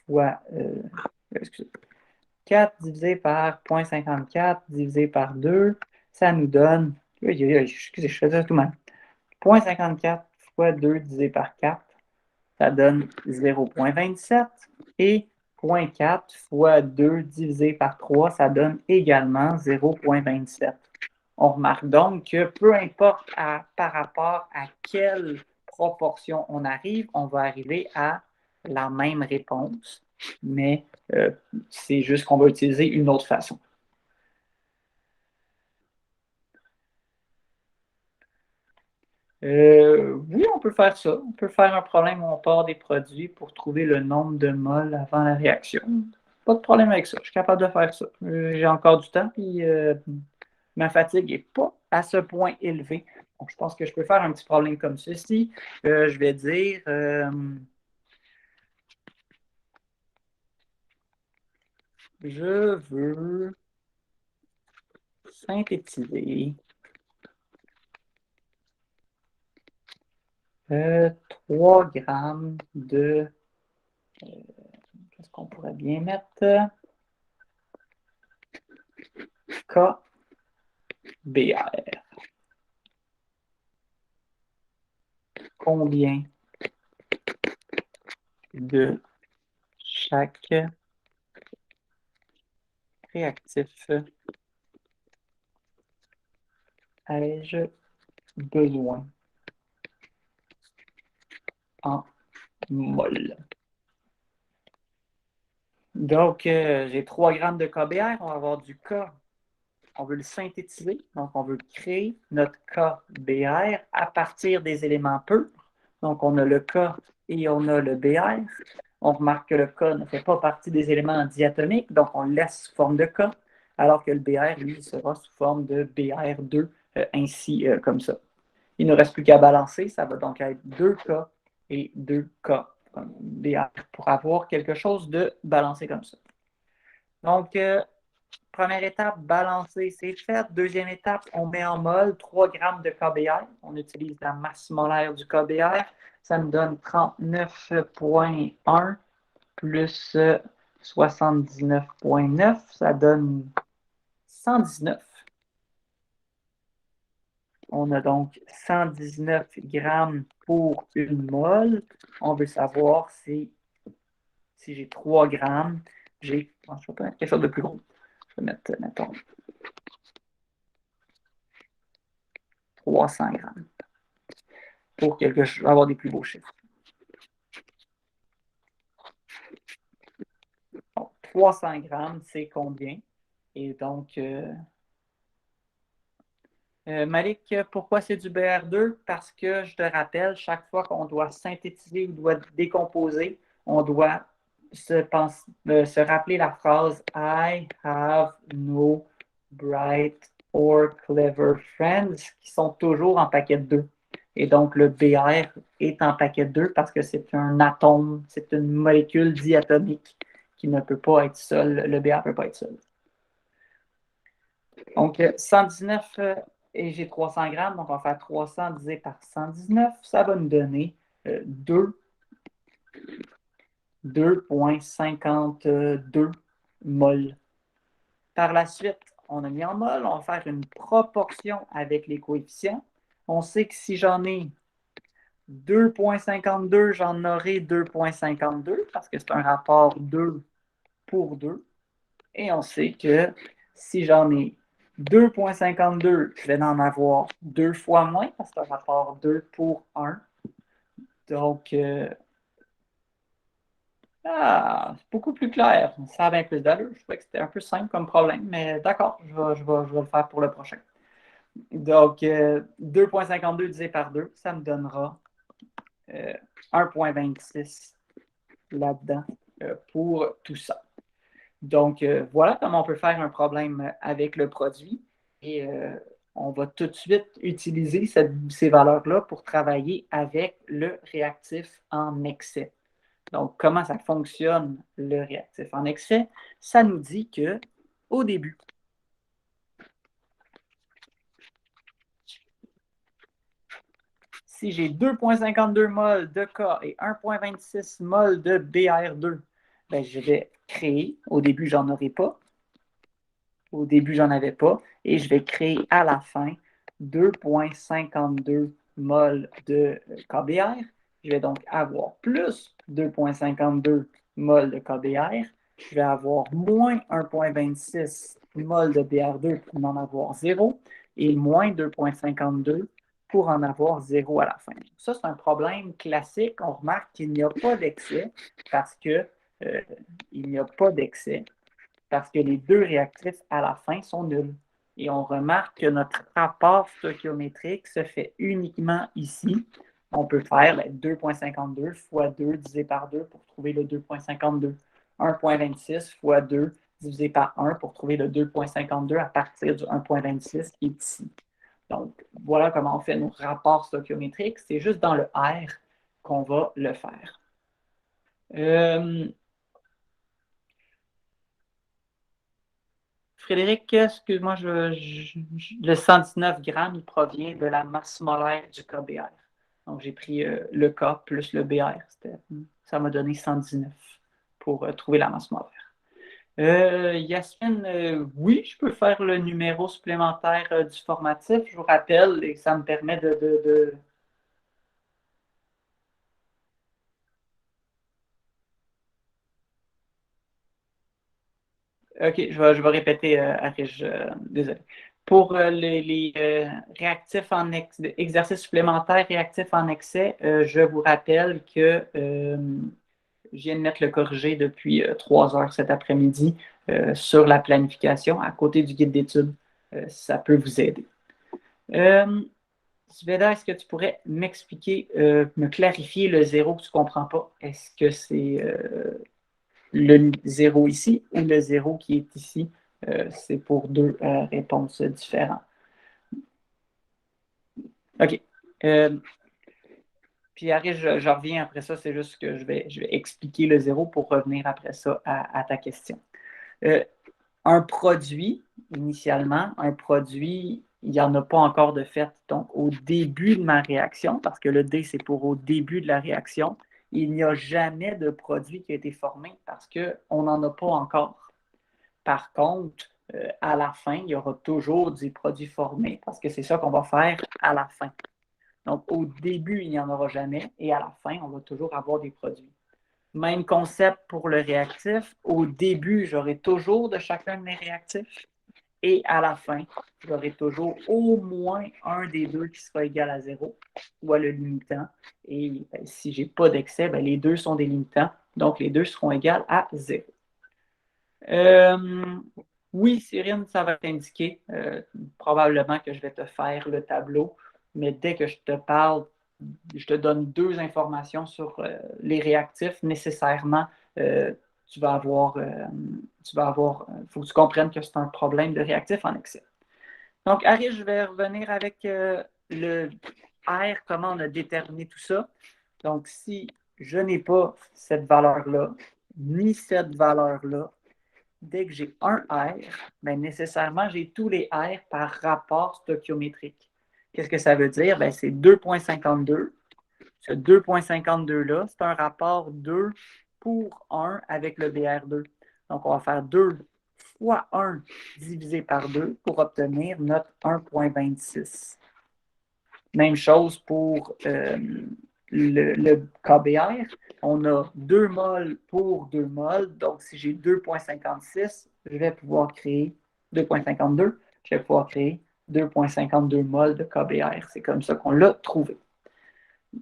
Speaker 1: fois... excusez, 4 divisé par 0,54 divisé par 2, ça nous donne... Excusez, je faisais tout mal. 0,54 fois 2 divisé par 4, ça donne 0,27. Et 0,4 fois 2 divisé par 3, ça donne également 0,27. On remarque donc que peu importe par rapport à quelle proportion on arrive, on va arriver à la même réponse, mais c'est juste qu'on va utiliser une autre façon. Oui, on peut faire ça. On peut faire un problème où on part des produits pour trouver le nombre de moles avant la réaction. Pas de problème avec ça. Je suis capable de faire ça. J'ai encore du temps, puis ma fatigue n'est pas à ce point élevée. Donc, je pense que je peux faire un petit problème comme ceci. Je vais dire je veux synthétiser 3 grammes de... qu'est-ce qu'on pourrait bien mettre? KBR. Combien de chaque réactif ai-je besoin en mol? Donc, j'ai 3 grammes de KBR. On va avoir du K. On veut le synthétiser. Donc, on veut créer notre KBR à partir des éléments purs. Donc, on a le K et on a le BR. On remarque que le K ne fait pas partie des éléments diatomiques, donc on le laisse sous forme de K, alors que le BR, lui, sera sous forme de BR2, ainsi comme ça. Il ne reste plus qu'à balancer, ça va donc être 2K et 2K BR pour avoir quelque chose de balancé comme ça. Donc, première étape, balancer, c'est fait. Deuxième étape, on met en mol 3 grammes de KBR. On utilise la masse molaire du KBR. Ça nous donne 39,1 plus 79,9. Ça donne 119. On a donc 119 grammes pour une mole. On veut savoir si j'ai 3 grammes. Je vais mettre quelque chose de plus gros. Je vais mettre, mettons, 300 grammes pour avoir des plus beaux chiffres. Donc, 300 grammes, c'est combien? Et donc, Malik, pourquoi c'est du BR2? Parce que, je te rappelle, chaque fois qu'on doit synthétiser ou doit décomposer, on doit se rappeler la phrase I have no bright or clever friends, qui sont toujours en paquet 2. Et donc, le BR est en paquet 2 parce que c'est un atome, c'est une molécule diatomique qui ne peut pas être seule. Le BR ne peut pas être seul. Donc, 119 et j'ai 300 grammes, donc on va faire 300 divisé par 119. Ça va nous donner 2,52 moles. Par la suite, on a mis en mol, on va faire une proportion avec les coefficients. On sait que si j'en ai 2,52, j'en aurai 2,52 parce que c'est un rapport 2 pour 2. Et on sait que si j'en ai 2,52, je vais en avoir 2 fois moins parce que c'est un rapport 2 pour 1. Donc, c'est beaucoup plus clair. Ça a bien plus d'allure. Je trouvais que c'était un peu simple comme problème, mais d'accord, je vais le faire pour le prochain. Donc, 2,52 divisé par 2, ça me donnera 1,26 là-dedans pour tout ça. Donc, voilà comment on peut faire un problème avec le produit. Et on va tout de suite utiliser ces valeurs-là pour travailler avec le réactif en excès. Donc, comment ça fonctionne le réactif en excès? Ça nous dit que au début, si j'ai 2,52 mol de K et 1,26 mol de BR2, ben, je vais créer, au début, j'en aurai pas. Au début, j'en avais pas. Et je vais créer à la fin 2,52 mol de KBr. Je vais donc avoir plus 2,52 mol de KBr. Je vais avoir moins 1,26 mol de BR2 pour en avoir 0 et moins 2,52 pour en avoir 0 à la fin. Ça, c'est un problème classique. On remarque qu'il n'y a pas d'excès parce que il n'y a pas d'excès parce que les deux réactifs à la fin sont nuls. Et on remarque que notre rapport stoichiométrique se fait uniquement ici. On peut faire 2,52 fois 2 divisé par 2 pour trouver le 2,52. 1,26 fois 2 divisé par 1 pour trouver le 2,52 à partir du 1,26 qui est ici. Donc, voilà comment on fait nos rapports stoichiométriques. C'est juste dans le R qu'on va le faire. Frédéric, excuse-moi, le 119 grammes, il provient de la masse molaire du KBr. Donc, j'ai pris le K plus le BR. Ça m'a donné 119 pour trouver la masse molaire. Yasmine, oui, je peux faire le numéro supplémentaire du formatif. Je vous rappelle, et ça me permet de... OK, je vais répéter, Arish, désolé. Pour les réactifs en exercices supplémentaires, réactifs en excès, je vous rappelle que je viens de mettre le corrigé depuis 3 heures cet après-midi sur la planification à côté du guide d'études. Ça peut vous aider. Sveda, est-ce que tu pourrais m'expliquer, me clarifier le zéro que tu ne comprends pas? Est-ce que c'est le zéro ici ou le zéro qui est ici? C'est pour deux réponses différentes. OK. Puis Harry, je reviens après ça, c'est juste que je vais expliquer le zéro pour revenir après ça à ta question. Un produit, initialement, un produit, il n'y en a pas encore de fait. Donc, au début de ma réaction, parce que le D, c'est pour au début de la réaction, il n'y a jamais de produit qui a été formé parce qu'on n'en a pas encore. Par contre, à la fin, il y aura toujours des produits formés parce que c'est ça qu'on va faire à la fin. Donc, au début, il n'y en aura jamais et à la fin, on va toujours avoir des produits. Même concept pour le réactif. Au début, j'aurai toujours de chacun de mes réactifs et à la fin, j'aurai toujours au moins un des deux qui sera égal à 0, soit le limitant. Et ben, si je n'ai pas d'excès, ben, les deux sont des limitants, donc les deux seront égales à 0. Oui, Cyrine, ça va t'indiquer. Probablement que je vais te faire le tableau, mais dès que je te parle, je te donne deux informations sur les réactifs. Nécessairement, tu vas avoir, faut que tu comprennes que c'est un problème de réactif en excès. Donc, Harry, je vais revenir avec le R, comment on a déterminé tout ça. Donc, si je n'ai pas cette valeur-là, ni cette valeur-là, dès que j'ai un R, ben nécessairement, j'ai tous les R par rapport stoichiométrique. Qu'est-ce que ça veut dire? Ben, c'est 2,52. Ce 2,52-là, c'est un rapport 2 pour 1 avec le BR2. Donc, on va faire 2 fois 1 divisé par 2 pour obtenir notre 1,26. Même chose pour le KBR. On a 2 mols pour 2 mols. Donc, si j'ai 2,56, je vais pouvoir créer 2,52. Je vais pouvoir créer 2,52 mols de KBR. C'est comme ça qu'on l'a trouvé.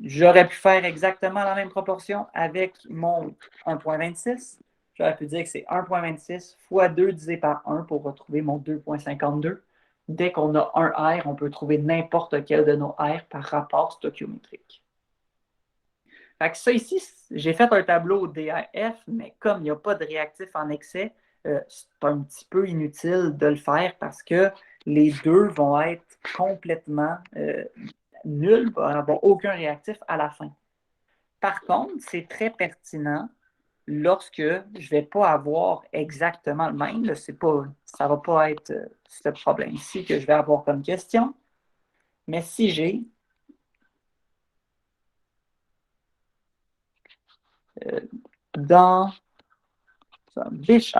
Speaker 1: J'aurais pu faire exactement la même proportion avec mon 1,26. J'aurais pu dire que c'est 1,26 fois 2 divisé par 1 pour retrouver mon 2,52. Dès qu'on a un R, on peut trouver n'importe quel de nos R par rapport stoichiométrique. Fait que ça ici, j'ai fait un tableau DRF, mais comme il n'y a pas de réactif en excès, c'est un petit peu inutile de le faire parce que les deux vont être complètement nuls, il va n'y avoir aucun réactif à la fin. Par contre, c'est très pertinent lorsque je ne vais pas avoir exactement le même. Là, ça ne va pas être ce problème-ci que je vais avoir comme question. Mais si j'ai dans un bécher,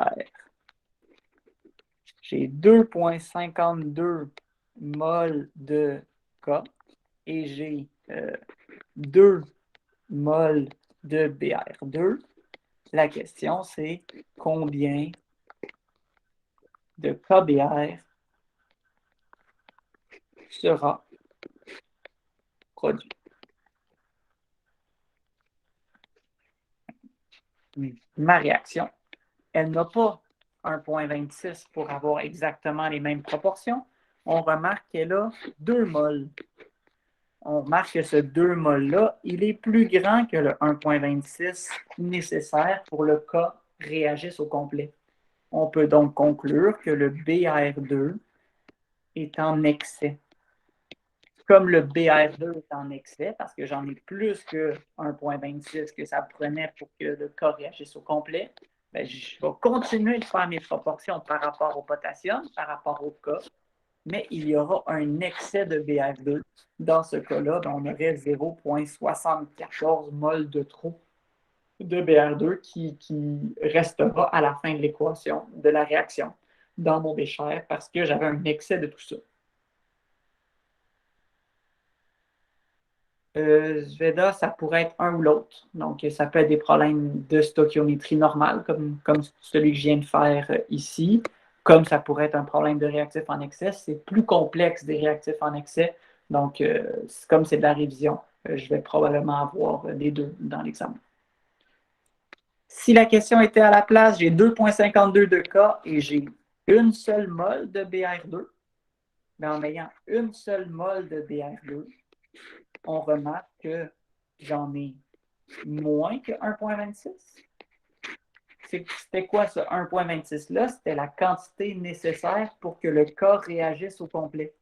Speaker 1: j'ai 2,52 mol de K et j'ai 2 mol de BR2. La question, c'est combien de KBR sera produit. Ma réaction, elle n'a pas 1,26 pour avoir exactement les mêmes proportions. On remarque qu'elle a 2 mols. On remarque que ce 2 mols-là, il est plus grand que le 1,26 nécessaire pour le cas réagisse au complet. On peut donc conclure que le BR2 est en excès. Comme le BR2 est en excès, parce que j'en ai plus que 1,26 que ça prenait pour que le cas réagisse au complet, ben, je vais continuer de faire mes proportions par rapport au potassium, par rapport au cas, mais il y aura un excès de BR2. Dans ce cas-là, ben, on aurait 0,74 mol de trop de BR2 qui restera à la fin de l'équation de la réaction dans mon bécher parce que j'avais un excès de tout ça. Sveda, ça pourrait être un ou l'autre. Donc, ça peut être des problèmes de stoichiométrie normale, comme celui que je viens de faire ici, comme ça pourrait être un problème de réactif en excès. C'est plus complexe des réactifs en excès. Donc, comme c'est de la révision, je vais probablement avoir les deux dans l'examen. Si la question était à la place, j'ai 2,52 de K et j'ai une seule mol de BR2. Mais en ayant une seule mol de BR2, on remarque que j'en ai moins que 1,26. C'était quoi ce 1,26-là? C'était la quantité nécessaire pour que le corps réagisse au complet.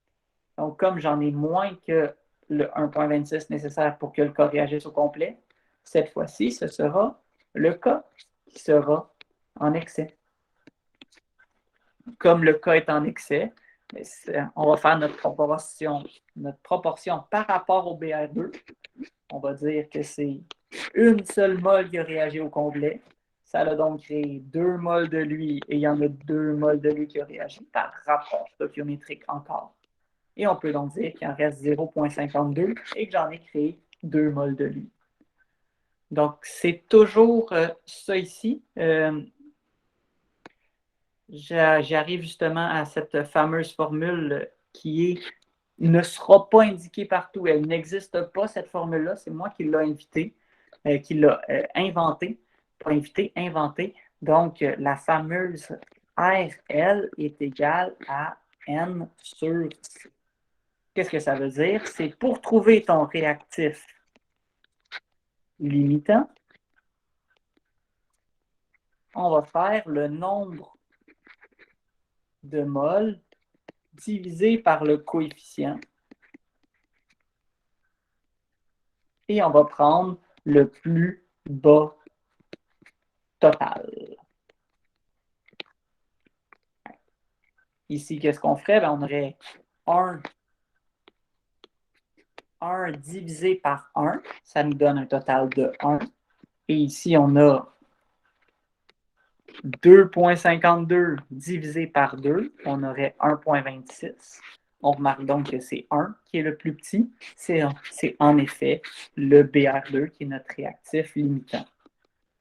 Speaker 1: Donc, comme j'en ai moins que le 1,26 nécessaire pour que le corps réagisse au complet, cette fois-ci, ce sera le cas qui sera en excès. Comme le cas est en excès, on va faire notre proportion par rapport au BR2. On va dire que c'est une seule mol qui a réagi au complet. Ça a donc créé 2 mols de lui et il y en a 2 mols de lui qui a réagi par rapport stoichiométrique encore. Et on peut donc dire qu'il en reste 0,52 et que j'en ai créé 2 mols de lui. Donc, c'est toujours ça ici. J'arrive justement à cette fameuse formule qui ne sera pas indiquée partout. Elle n'existe pas, cette formule-là. C'est moi qui l'ai inventée. Pas invité, inventée. Donc, la fameuse RL est égale à N sur C. Qu'est-ce que ça veut dire? C'est pour trouver ton réactif limitant, on va faire le nombre de moles divisé par le coefficient et on va prendre le plus bas total. Ici, qu'est-ce qu'on ferait? Ben, on aurait 1 divisé par 1, ça nous donne un total de 1. Et ici, on a 2,52 divisé par 2, on aurait 1,26. On remarque donc que c'est 1 qui est le plus petit. C'est en effet le BR2 qui est notre réactif limitant.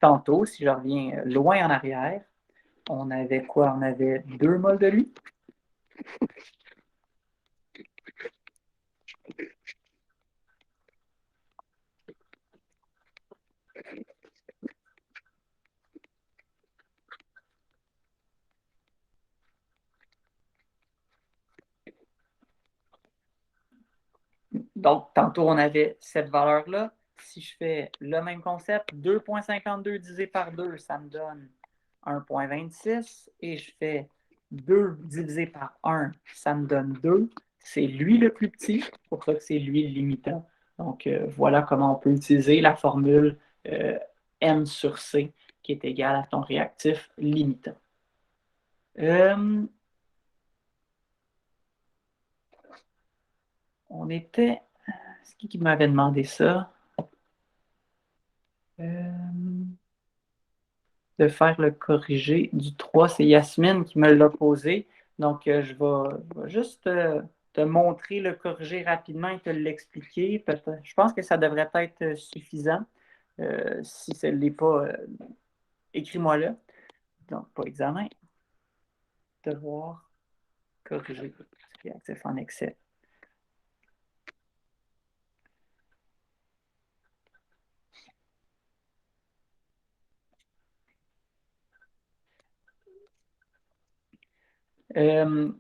Speaker 1: Tantôt, si je reviens loin en arrière, on avait quoi? On avait 2 mols de lui. Donc, tantôt, on avait cette valeur-là. Si je fais le même concept, 2,52 divisé par 2, ça me donne 1,26. Et je fais 2 divisé par 1, ça me donne 2. C'est lui le plus petit, c'est pour ça que c'est lui le limitant. Donc, voilà comment on peut utiliser la formule N sur C qui est égale à ton réactif limitant. On était... C'est qui m'avait demandé ça? De faire le corrigé du 3, c'est Yasmine qui me l'a posé. Donc, je vais juste te montrer le corrigé rapidement et te l'expliquer. Je pense que ça devrait être suffisant. Si ce n'est pas, écris-moi là. Donc, pas examen. Devoir corriger. Réactif en excès. Euh,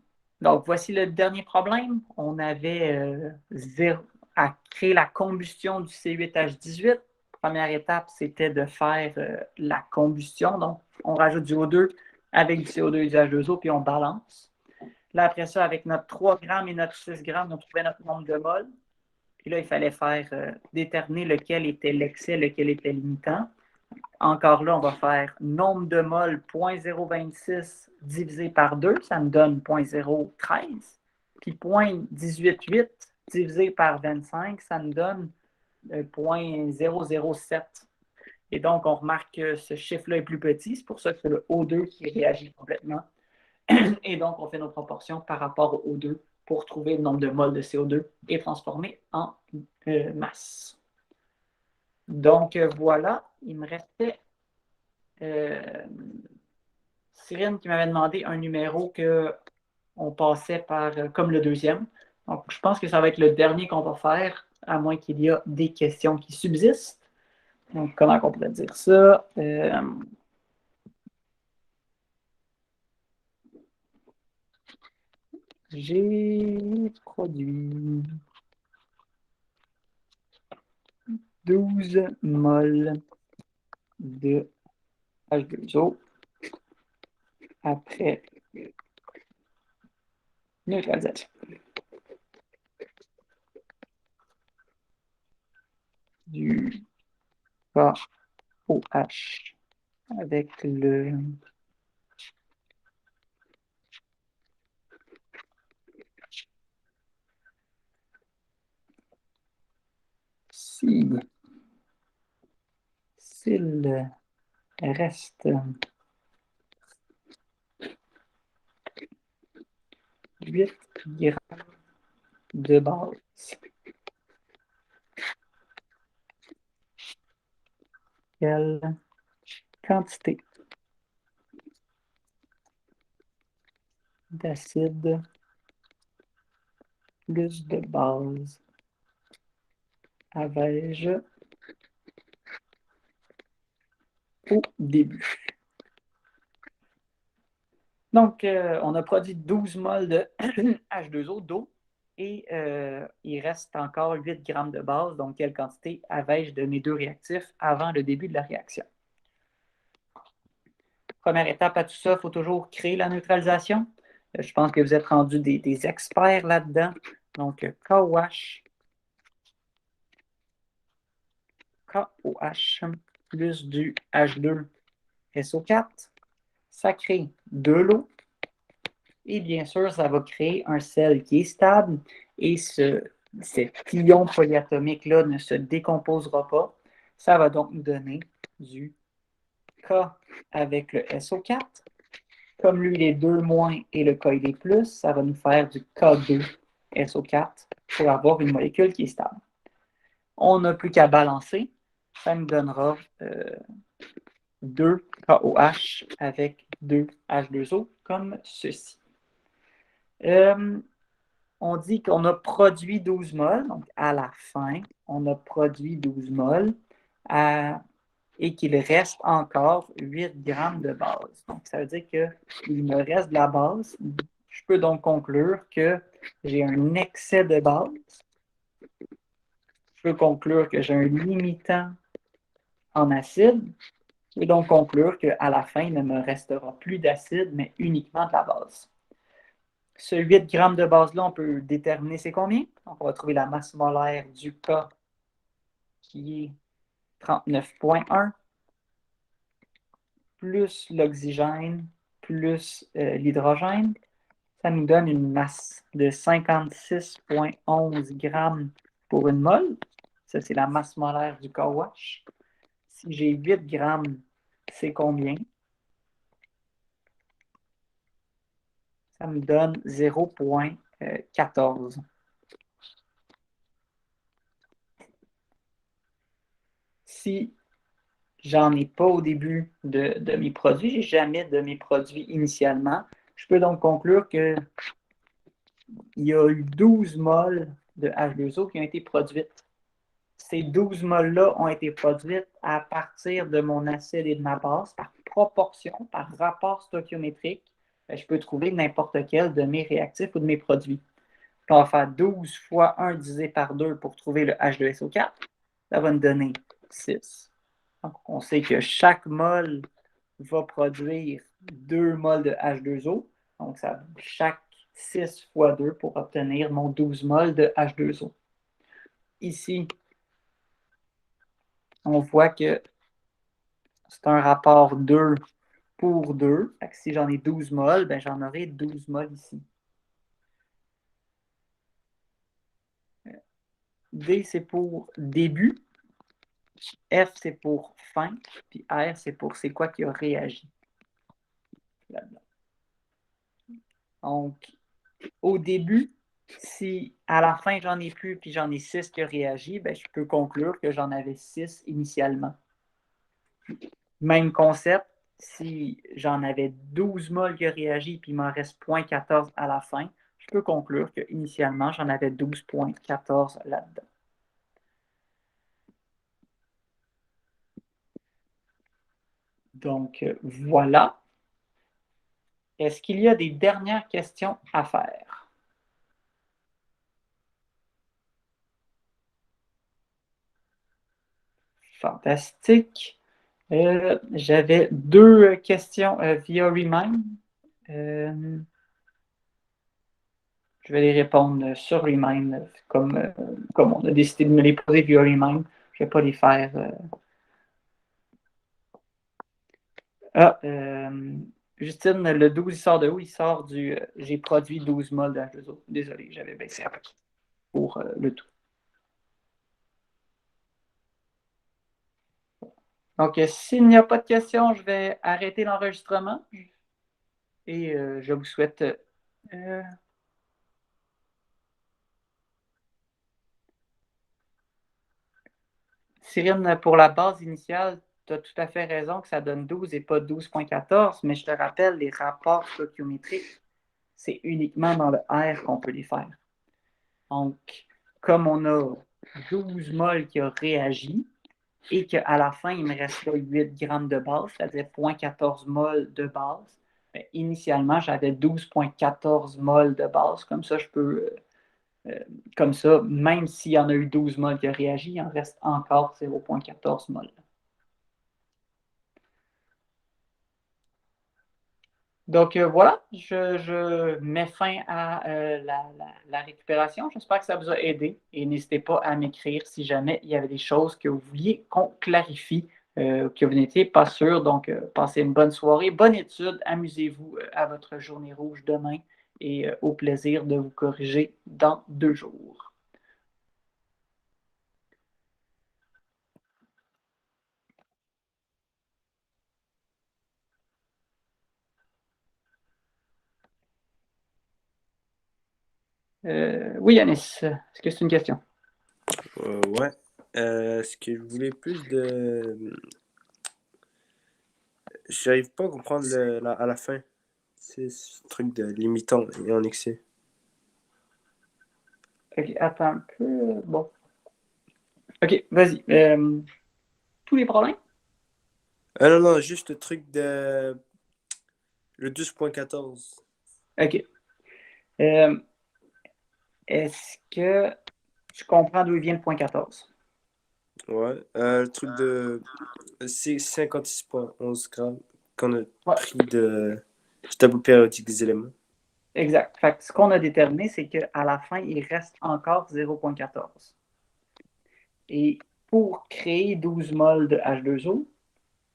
Speaker 1: donc, voici le dernier problème. On avait à créer la combustion du C8H18. Première étape, c'était de faire la combustion. Donc, on rajoute du O2 avec du CO2 et du H2O, puis on balance. Là, après ça, avec notre 3 grammes et notre 6 grammes, on trouvait notre nombre de moles. Puis là, il fallait faire déterminer lequel était l'excès, lequel était limitant. Encore là, on va faire nombre de moles 0,026 divisé par 2, ça me donne 0,013. Puis 0,188 divisé par 25, ça me donne 0,007. Et donc, on remarque que ce chiffre-là est plus petit, c'est pour ça que c'est le O2 qui réagit complètement. Et donc, on fait nos proportions par rapport au O2 pour trouver le nombre de moles de CO2 et transformer en masse. Donc, voilà, il me restait Cyrine qui m'avait demandé un numéro qu'on passait par comme le deuxième. Donc, je pense que ça va être le dernier qu'on va faire, à moins qu'il y ait des questions qui subsistent. Donc, comment on pourrait dire ça? J'ai produit 12 moles de H2O après neutralisation du KOH avec le s'il reste 8 grammes de base. Quelle quantité d'acide plus de base avais-je au début? Donc, on a produit 12 moles de H2O d'eau et il reste encore 8 grammes de base. Donc, quelle quantité avais-je de mes deux réactifs avant le début de la réaction? Première étape à tout ça, il faut toujours créer la neutralisation. Je pense que vous êtes rendus des experts là-dedans. Donc, KOH plus du H2SO4, ça crée de l'eau. Et bien sûr, ça va créer un sel qui est stable et cet ion polyatomique-là ne se décomposera pas. Ça va donc nous donner du K avec le SO4. Comme lui, il est 2 moins et le K, il est plus, ça va nous faire du K2SO4 pour avoir une molécule qui est stable. On n'a plus qu'à balancer. Ça nous donnera 2 KOH avec 2 H2O comme ceci. On dit qu'on a produit 12 moles, donc à la fin, on a produit 12 moles et qu'il reste encore 8 grammes de base. Donc, ça veut dire qu'il me reste de la base. Je peux donc conclure que j'ai un excès de base. Je peux conclure que j'ai un limitant en acide. Je peux donc conclure qu'à la fin, il ne me restera plus d'acide, mais uniquement de la base. Ce 8 grammes de base-là, on peut déterminer c'est combien. Donc, on va trouver la masse molaire du K qui est 39,1 plus l'oxygène plus l'hydrogène. Ça nous donne une masse de 56,11 grammes pour une mole. Ça, c'est la masse molaire du KOH. si j'ai 8 grammes, c'est combien? Ça me donne 0,14. Si j'en ai pas au début de mes produits, j'ai jamais de mes produits initialement, je peux donc conclure qu'il y a eu 12 moles de H2O qui ont été produites. Ces 12 moles-là ont été produites à partir de mon acide et de ma base par proportion, par rapport stoichiométrique. Je peux trouver n'importe quel de mes réactifs ou de mes produits. On va faire 12 fois 1 divisé par 2 pour trouver le H2SO4. Ça va nous donner 6. Donc, on sait que chaque mol va produire 2 mols de H2O. Donc, ça, chaque 6 fois 2 pour obtenir mon 12 mols de H2O. Ici, on voit que c'est un rapport 2 pour 2. Fait que si j'en ai 12 mols, ben j'en aurai 12 mols ici. D, c'est pour début. F, c'est pour fin. Puis R, c'est pour c'est quoi qui a réagi là-dedans. Donc, au début, si à la fin j'en ai plus puis j'en ai 6 qui ont réagi, ben, je peux conclure que j'en avais 6 initialement. Même concept, si j'en avais 12 moles qui ont réagi puis il m'en reste 0,14 à la fin, je peux conclure qu'initialement, j'en avais 12,14 là-dedans. Donc, voilà. Est-ce qu'il y a des dernières questions à faire? Fantastique. J'avais 2 questions via Remind. Je vais les répondre sur Remind, comme on a décidé de me les poser via Remind. Je ne vais pas les faire. Justine, le 12, il sort de où? Il sort du j'ai produit 12 mols d'H2O. Désolé, j'avais baissé un peu pour le tout. Donc, s'il n'y a pas de questions, je vais arrêter l'enregistrement et je vous souhaite. Cyrine, pour la base initiale, tu as tout à fait raison que ça donne 12 et pas 12,14, mais je te rappelle, les rapports stoichiométriques, c'est uniquement dans le R qu'on peut les faire. Donc, comme on a 12 moles qui ont réagi et qu'à la fin, il me reste 8 grammes de base, c'est-à-dire 0,14 moles de base, bien, initialement, j'avais 12,14 moles de base. Comme ça, je peux, comme ça, même s'il y en a eu 12 moles qui ont réagi, il en reste encore 0,14 moles. Donc voilà, je mets fin à la récupération. J'espère que ça vous a aidé et n'hésitez pas à m'écrire si jamais il y avait des choses que vous vouliez qu'on clarifie, que vous n'étiez pas sûr. Donc, passez une bonne soirée, bonne étude, amusez-vous à votre journée rouge demain et au plaisir de vous corriger dans 2 jours. Oui, Yanis, est-ce que c'est une question?
Speaker 2: Ouais. Ce que je voulais plus de. J'arrive pas à comprendre à la fin. C'est ce truc de limitant et en excès.
Speaker 1: Ok, attends un peu. Bon. Ok, vas-y. Tous les problèmes?
Speaker 2: Ah non, non, juste le truc de. Le 12,14.
Speaker 1: Ok. Euh, Est-ce que tu comprends d'où il vient le point 14?
Speaker 2: Ouais. Le truc de. C'est 56,11 grammes qu'on a
Speaker 1: Ouais,
Speaker 2: pris du tableau périodique des éléments.
Speaker 1: exact. Fait que ce qu'on a déterminé, c'est qu'à la fin, il reste encore 0,14. Et pour créer 12 moles de H2O,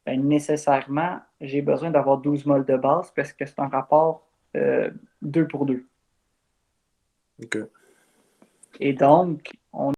Speaker 1: ben, nécessairement, j'ai besoin d'avoir 12 moles de base parce que c'est un rapport 2 pour 2.
Speaker 2: Ok.
Speaker 1: Et donc, on